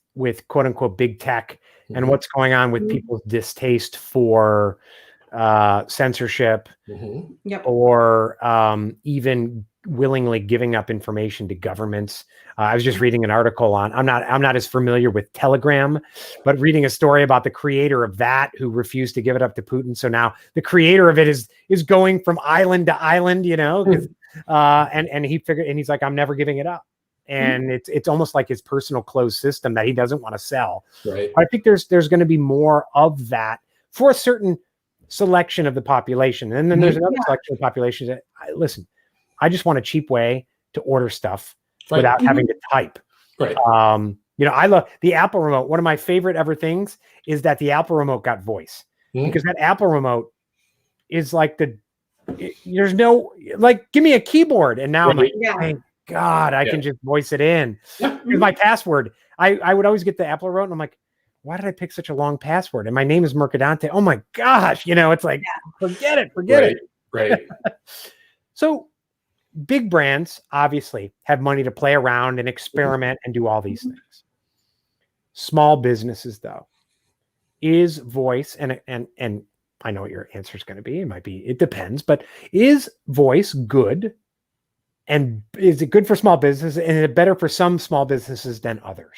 quote unquote big tech and what's going on with people's distaste for censorship or even willingly giving up information to governments. I was just reading an article on, I'm not as familiar with Telegram, but reading a story about the creator of that who refused to give it up to Putin. So now the creator of it is going from island to island, and he figured, and he's like, I'm never giving it up. And it's almost like his personal closed system that he doesn't want to sell. Right. I think there's going to be more of that for a certain selection of the population. And then there's another selection of the population that, listen, I just want a cheap way to order stuff without having to type. Right. I love the Apple remote. One of my favorite ever things is that the Apple remote got voice, because that Apple remote is like there's no, give me a keyboard. And now I'm like, thank God, I can just voice it in. With my password, I would always get the Apple remote and I'm like, why did I pick such a long password? And my name is Mercadante. Oh my gosh. It's like, forget it. Right. So big brands obviously have money to play around and experiment and do all these things. Small businesses, though, is voice, and I know what your answer is going to be. It depends, but is voice good? And is it good for small businesses? And is it better for some small businesses than others?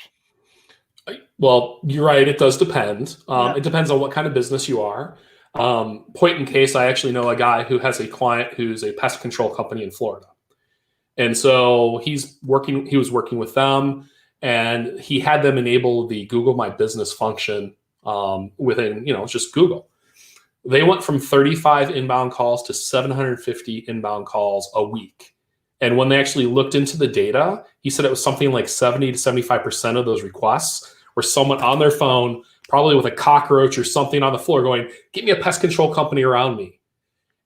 Well, you're right. It does depend. It depends on what kind of business you are. Point in case, I actually know a guy who has a client who's a pest control company in Florida. And so he was working with them, and he had them enable the Google My Business function within, just Google. They went from 35 inbound calls to 750 inbound calls a week. And when they actually looked into the data, he said it was something like 70 to 75% of those requests were someone on their phone, probably with a cockroach or something on the floor going, get me a pest control company around me.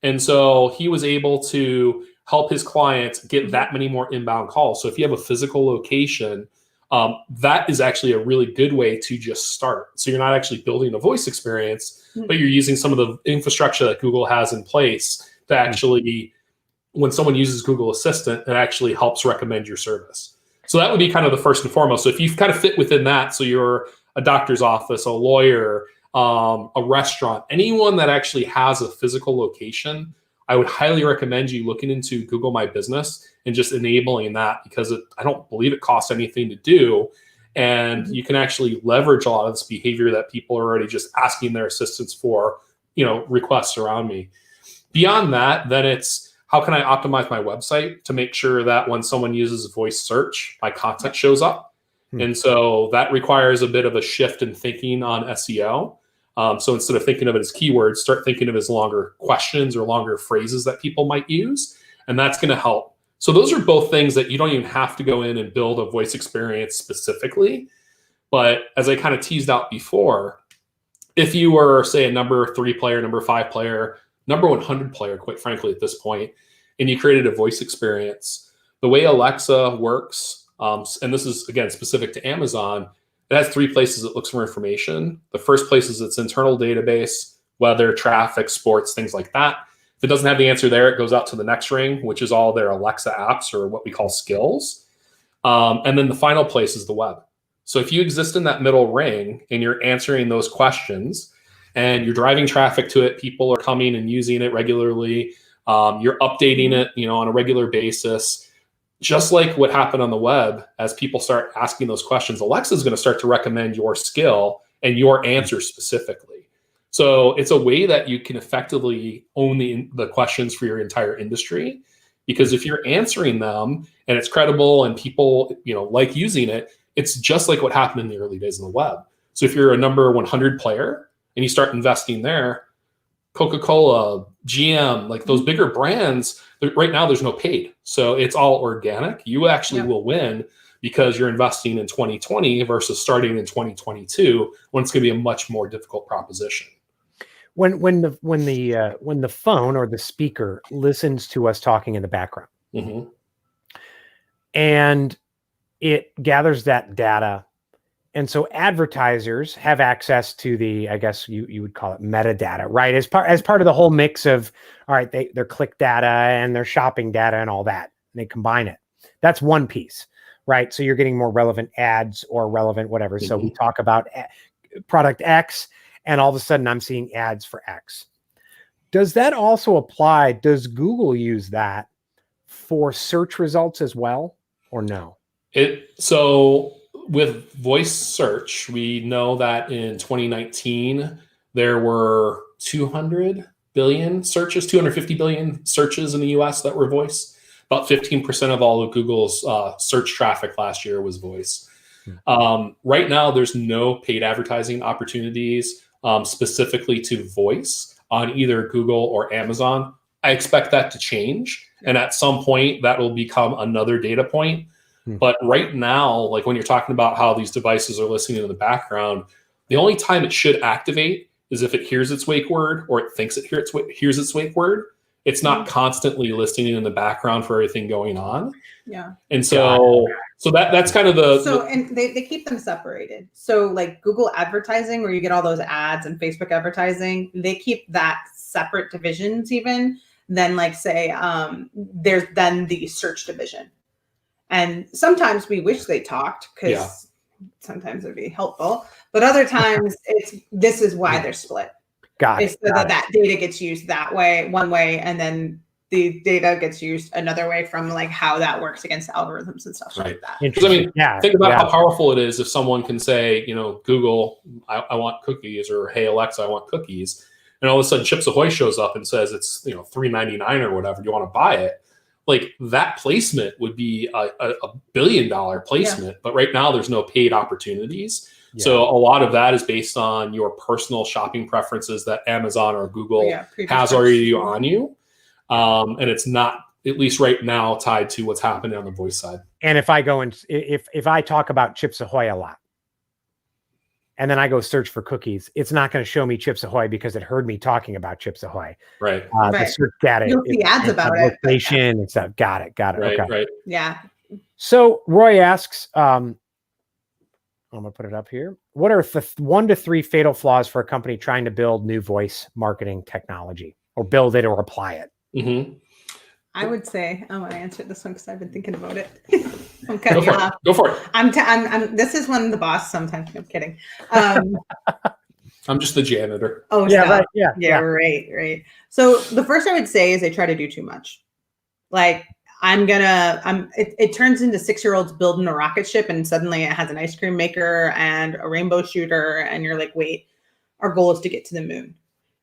And so he was able to help his clients get that many more inbound calls. So if you have a physical location, that is actually a really good way to just start. So you're not actually building a voice experience, but you're using some of the infrastructure that Google has in place to actually, when someone uses Google Assistant, it actually helps recommend your service. So that would be kind of the first and foremost. So if you kind of fit within that, so you're a doctor's office, a lawyer, a restaurant, anyone that actually has a physical location, I would highly recommend you looking into Google My Business and just enabling that, because I don't believe it costs anything to do. And you can actually leverage a lot of this behavior that people are already just asking their assistants for, requests around me. Beyond that, then it's how can I optimize my website to make sure that when someone uses voice search, my content shows up. And so that requires a bit of a shift in thinking on SEO. So instead of thinking of it as keywords, start thinking of it as longer questions or longer phrases that people might use. And that's going to help. So those are both things that you don't even have to go in and build a voice experience specifically. But as I kind of teased out before, if you were, say, a number 3 player, number 5 player, number 100 player, quite frankly, at this point, and you created a voice experience, the way Alexa works, and this is, again, specific to Amazon, it has 3 places it looks for information. The first place is its internal database, weather, traffic, sports, things like that. If it doesn't have the answer there, it goes out to the next ring, which is all their Alexa apps, or what we call skills. And then the final place is the web. So if you exist in that middle ring and you're answering those questions and you're driving traffic to it, people are coming and using it regularly, you're updating it, on a regular basis, just like what happened on the web, as people start asking those questions, Alexa is going to start to recommend your skill and your answer specifically. So it's a way that you can effectively own the questions for your entire industry, because if you're answering them and it's credible and people, like using it, it's just like what happened in the early days of the web. So if you're a number 100 player and you start investing there, Coca-Cola, GM, like those bigger brands, right now there's no paid. So it's all organic. You actually will win because you're investing in 2020 versus starting in 2022, when it's going to be a much more difficult proposition. When the phone or the speaker listens to us talking in the background, and it gathers that data, and so advertisers have access to the, I guess you would call it metadata, right? As part of the whole mix of, all right, their click data and their shopping data and all that, and they combine it. That's one piece, right? So you're getting more relevant ads or relevant whatever. So we talk about product X, and all of a sudden I'm seeing ads for X. Does that also apply? Does Google use that for search results as well, or no? So with voice search, we know that in 2019, there were 200 billion searches, 250 billion searches in the US that were voice. About 15% of all of Google's search traffic last year was voice. Right now, there's no paid advertising opportunities specifically to voice on either Google or Amazon. I expect that to change. And at some point, that will become another data point. But right now, like when you're talking about how these devices are listening in the background, the only time it should activate is if it hears its wake word, or it thinks it hears its wake word. It's not constantly listening in the background for everything going on. Yeah. And so that's kind of and they keep them separated. So like Google advertising, where you get all those ads, and Facebook advertising, they keep that separate divisions even. Then like say there's then the search division. And sometimes we wish they talked, because sometimes it'd be helpful. But other times this is why they're split. Got it. So that data gets used that way, one way, and then the data gets used another way from like how that works against algorithms and stuff like that. Because think about how powerful it is if someone can say, Google, I want cookies, or hey Alexa, I want cookies, and all of a sudden Chips Ahoy shows up and says it's $3.99 or whatever. Do you want to buy it? Like that placement would be a $1 billion placement, but right now there's no paid opportunities. So a lot of that is based on your personal shopping preferences that Amazon or Google has already on you. And it's not, at least right now, tied to what's happening on the voice side. And if I go and if I talk about Chips Ahoy a lot, and then I go search for cookies, it's not going to show me Chips Ahoy because it heard me talking about Chips Ahoy. Right. The search data. You'll see ads about it. Location and stuff. Got it. Right. Okay. Right. Yeah. So Roy asks, I'm going to put it up here. What are the 1 to 3 fatal flaws for a company trying to build new voice marketing technology, or build it or apply it? I would say I want to answer this one because I've been thinking about it. I'm Go cutting you for it. off. Go for it. This is when the boss sometimes. I'm kidding. I'm just the janitor. Oh, Yeah, stop. right. Yeah, Yeah, right. So the first I would say is I try to do too much. Like it turns into 6-year-olds building a rocket ship and suddenly it has an ice cream maker and a rainbow shooter. And you're like, wait, our goal is to get to the moon.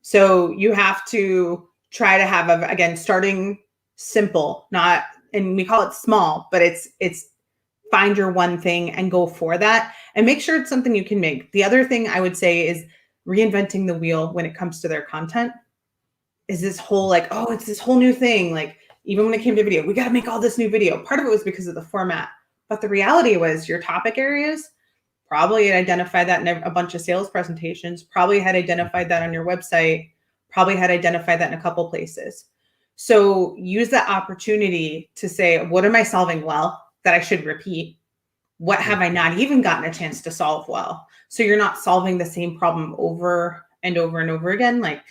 So you have to try to have, again, starting simple, and we call it small, but it's find your one thing and go for that and make sure it's something you can make. The other thing I would say is reinventing the wheel when it comes to their content. Is this whole like, oh, it's this whole new thing. Like even when it came to video, we got to make all this new video. Part of it was because of the format, but the reality was your topic areas probably had identified that in a bunch of sales presentations, probably had identified that on your website, probably had identified that in a couple places. So use that opportunity to say, what am I solving well that I should repeat? What have I not even gotten a chance to solve well? So you're not solving the same problem over and over and over again. Like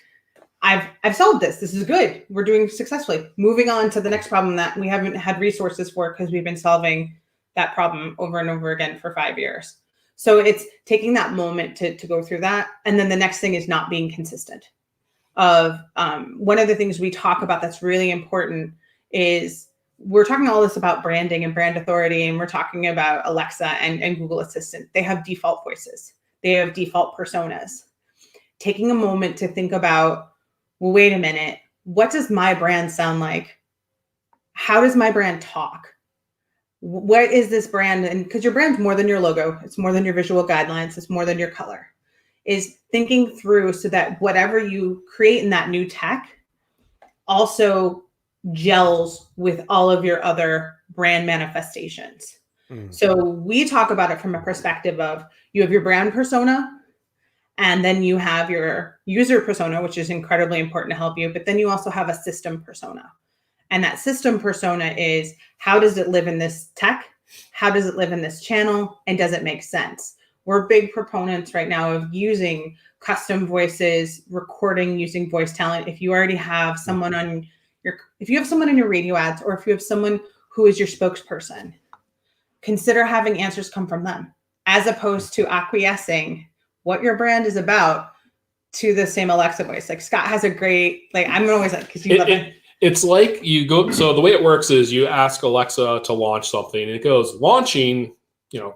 I've solved this. This is good. We're doing successfully. Moving on to the next problem that we haven't had resources for because we've been solving that problem over and over again for 5 years. So it's taking that moment to go through that. And then the next thing is not being consistent. One of the things we talk about that's really important is we're talking all this about branding and brand authority, and we're talking about Alexa and Google Assistant. They have default voices. They have default personas. Taking a moment to think about, well, wait a minute, what does my brand sound like? How does my brand talk? What is this brand? And because your brand's more than your logo, it's more than your visual guidelines, it's more than your color. Is thinking through so that whatever you create in that new tech also gels with all of your other brand manifestations. So we talk about it from a perspective of you have your brand persona, and then you have your user persona, which is incredibly important to help you. But then you also have a system persona. And that system persona is, how does it live in this tech? How does it live in this channel? And does it make sense? We're big proponents right now of using custom voices, recording using voice talent. If you already have someone on if you have someone in your radio ads, or if you have someone who is your spokesperson, consider having answers come from them, as opposed to acquiescing what your brand is about to the same Alexa voice. Like Scott has a great, like, I'm always like, because you love it. It's like you go, so the way it works is you ask Alexa to launch something, and it goes, launching,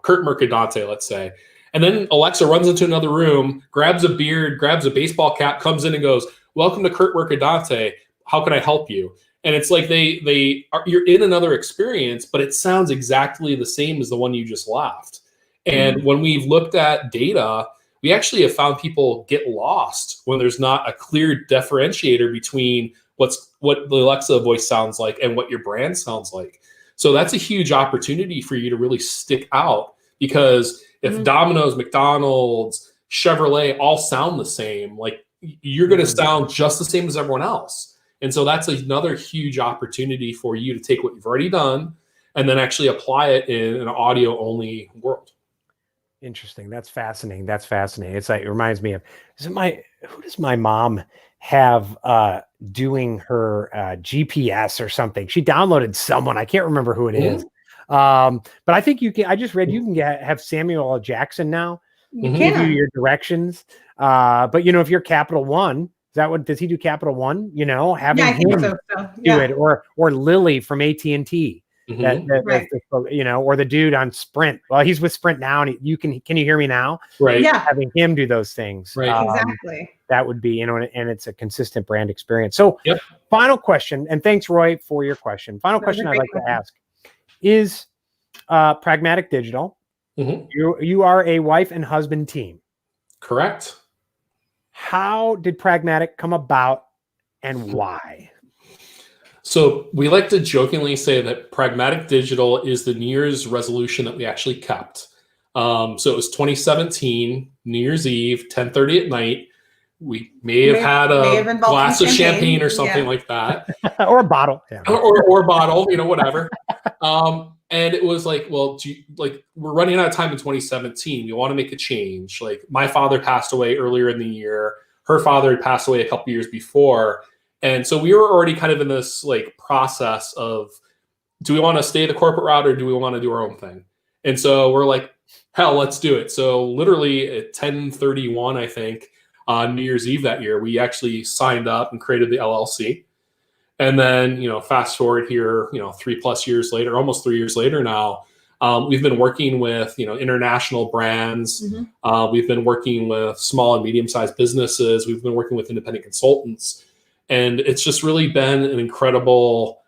Curt Mercadante, let's say. And then Alexa runs into another room, grabs a beard, grabs a baseball cap, comes in and goes, welcome to Curt Mercadante. How can I help you? And it's like you're in another experience, but it sounds exactly the same as the one you just left. And when we've looked at data, we actually have found people get lost when there's not a clear differentiator between what the Alexa voice sounds like and what your brand sounds like. So that's a huge opportunity for you to really stick out, because if Domino's, McDonald's, Chevrolet all sound the same, like you're going to sound just the same as everyone else. And so that's another huge opportunity for you to take what you've already done and then actually apply it in an audio only world. Interesting. That's fascinating. It's like, it reminds me of, who does my mom have doing her GPS or something? She downloaded someone. I can't remember who it is. But I think I just read you can have Samuel L. Jackson now give you your directions. But if you're Capital One, does he do Capital One? Having him do it, or Lily from AT&T. Right. Or the dude on Sprint. Well, he's with Sprint now, and can you hear me now? Right. Yeah. Having him do those things. Right. Exactly. That would be, and it's a consistent brand experience. So final question, and thanks, Roy, for your question. Final question I'd like to ask is Pragmatic Digital. You are a wife and husband team. Correct. How did Pragmatic come about, and why? So we like to jokingly say that Pragmatic Digital is the New Year's resolution that we actually kept. So it was 2017, New Year's Eve, 10:30 at night. We may have had a glass of champagne or something like that. Or a bottle. Yeah. Or a bottle, whatever. And it was like, well, we're running out of time in 2017. We want to make a change. Like, my father passed away earlier in the year. Her father had passed away a couple years before. And so we were already kind of in this like process of, do we want to stay the corporate route or do we want to do our own thing? And so we're like, hell, let's do it. So literally at 10/31, I think, on New Year's Eve that year, we actually signed up and created the LLC. And then, fast forward here, 3+ years later, almost 3 years later now, we've been working with, international brands. We've been working with small and medium-sized businesses. We've been working with independent consultants. And it's just really been an incredible,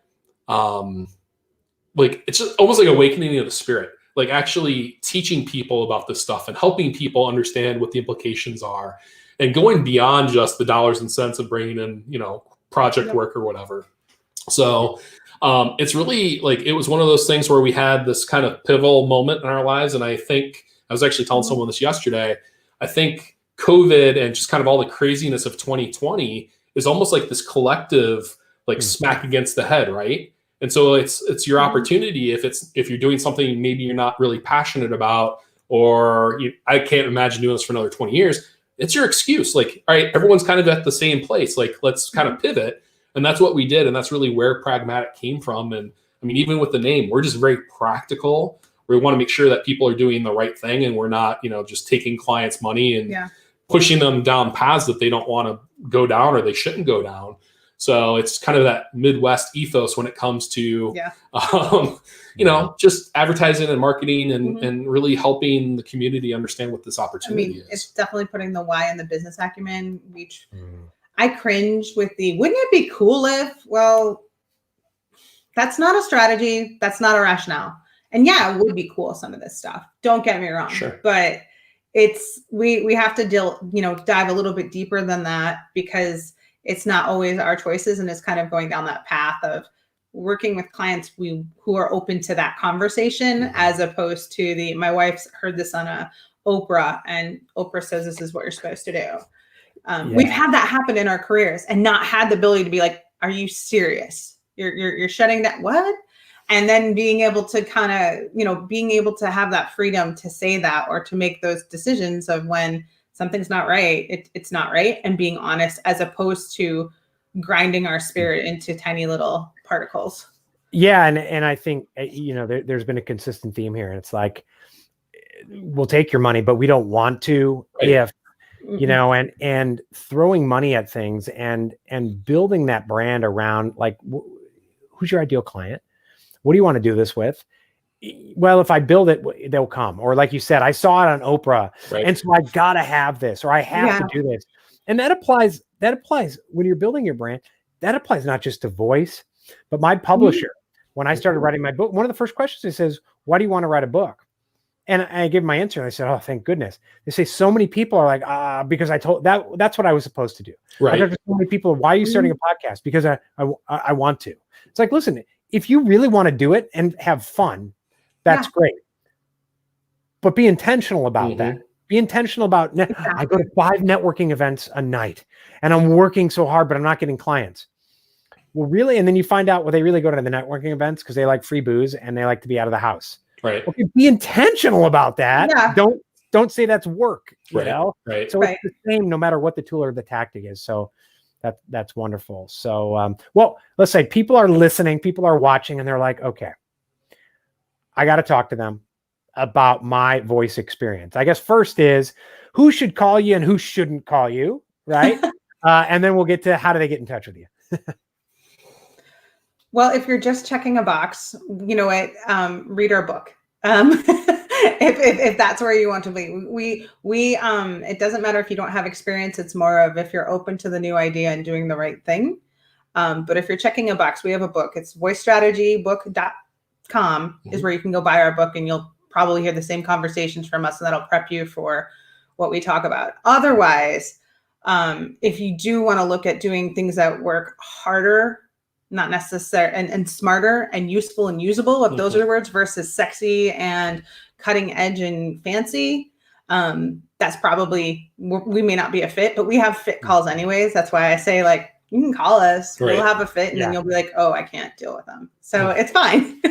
it's just almost like awakening of the spirit, like actually teaching people about this stuff and helping people understand what the implications are and going beyond just the dollars and cents of bringing in, project work or whatever. So it's really like, it was one of those things where we had this kind of pivotal moment in our lives. And I think I was actually telling someone this yesterday. I think COVID and just kind of all the craziness of 2020 is almost like this collective, like smack against the head. Right. And so it's your opportunity. If you're doing something maybe you're not really passionate about, or I can't imagine doing this for another 20 years, it's your excuse. Like, all right, everyone's kind of at the same place. Like, let's kind of pivot. And that's what we did. And that's really where Pragmatic came from. And I mean, even with the name, we're just very practical. We want to make sure that people are doing the right thing and we're not, just taking clients' money and pushing them down paths that they don't want to go down or they shouldn't go down. So it's kind of that Midwest ethos when it comes to, just advertising and marketing and really helping the community understand what this opportunity is. It's definitely putting the why in the business acumen. I cringe with wouldn't it be cool if, well, that's not a strategy. That's not a rationale. And yeah, it would be cool, some of this stuff. Don't get me wrong. Sure. But we have to dive a little bit deeper than that, because it's not always our choices. And it's kind of going down that path of working with clients who are open to that conversation, as opposed to my wife's heard this on Oprah, and Oprah says this is what you're supposed to do. We've had that happen in our careers and not had the ability to be like, are you serious? You're shutting that, what? And then being able to kind of, being able to have that freedom to say that, or to make those decisions of when something's not right, it's not right, and being honest, as opposed to grinding our spirit into tiny little particles. Yeah. And I think, there's been a consistent theme here, and it's like, we'll take your money, but we don't want to, if, and throwing money at things and building that brand around, like, who's your ideal client? What do you want to do this with? Well, if I build it, they'll come. Or like you said, I saw it on Oprah, and so I gotta have this, or I have to do this. And that applies when you're building your brand. That applies not just to voice, but my publisher. When I started writing my book, one of the first questions he says, why do you want to write a book? And I give my answer, and I said, oh, thank goodness. They say so many people are like, because I told that's what I was supposed to do. Right. I talked to so many people, why are you starting a podcast? Because I want to. It's like, listen, if you really want to do it and have fun, that's great. But be intentional about that. Be intentional about, I go to 5 networking events a night and I'm working so hard, but I'm not getting clients. Well, really? And then you find out, they really go to the networking events because they like free booze and they like to be out of the house. Right. Okay, be intentional about that. Yeah. Don't say that's work, you know? Right. So it's the same no matter what the tool or the tactic is. So that's wonderful. So, well, let's say people are listening, people are watching, and they're like, okay, I got to talk to them about my voice experience. I guess first is who should call you and who shouldn't call you, right? And then we'll get to how do they get in touch with you. Well, if you're just checking a box, read our book. If that's where you want to be, it doesn't matter if you don't have experience. It's more of if you're open to the new idea and doing the right thing. But if you're checking a box, we have a book. It's voicestrategybook.com is where you can go buy our book, and you'll probably hear the same conversations from us, and that'll prep you for what we talk about. Otherwise, if you do want to look at doing things that work harder, not necessary, and smarter and useful and usable, if those are the words, versus sexy and cutting edge and fancy, that's probably, we may not be a fit, but we have fit calls anyways. That's why I say, like, you can call us, we'll have a fit, and then you'll be like, oh, I can't deal with them. So it's fine.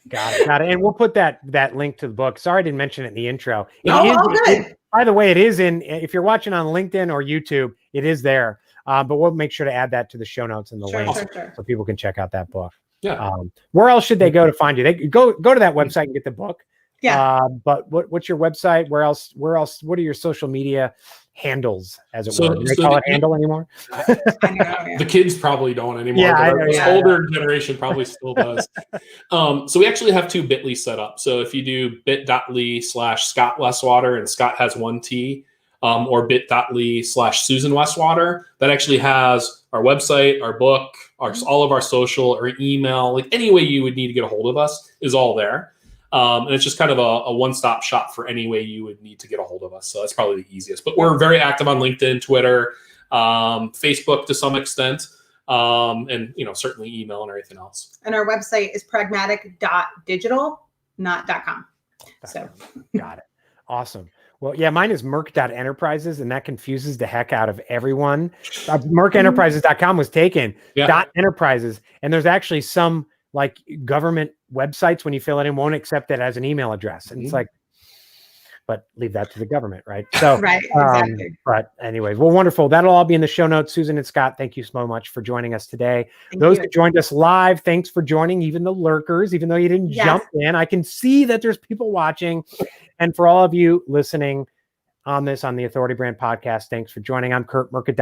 Got it. And we'll put that link to the book. Sorry, I didn't mention it in the intro. Good. By the way, it is if you're watching on LinkedIn or YouTube, it is there. But we'll make sure to add that to the show notes and the link so people can check out that book. Yeah. Where else should they go to find you? They go to that website and get the book. Yeah. But what's your website? Where else? What are your social media handles, as it were? Do they call it handle anymore? The kids probably don't anymore. Yeah, but this older generation probably still does. So we actually have 2 bit.ly set up. So if you do bit.ly/Scot Westwater, and Scott has 1 T, or bit.ly/Susan Westwater, that actually has our website, our book, all of our social or email, like any way you would need to get a hold of us is all there. And it's just kind of a one-stop shop for any way you would need to get a hold of us. So that's probably the easiest. But we're very active on LinkedIn, Twitter, Facebook to some extent, and certainly email and everything else. And our website is pragmatic.digital, not .com. So got it. Awesome. Well, yeah, mine is merc.enterprises, and that confuses the heck out of everyone. Mercenterprises.com was taken. .enterprises, and there's actually some like government websites, when you fill it in, won't accept it as an email address. And it's like, but leave that to the government, right? So, right, exactly. But anyways, well, wonderful. That'll all be in the show notes. Susan and Scott, thank you so much for joining us today. Those who joined us live, thanks for joining, even the lurkers, even though you didn't jump in. I can see that there's people watching. And for all of you listening on the Authority Brand Podcast, thanks for joining. I'm Curt Mercadante.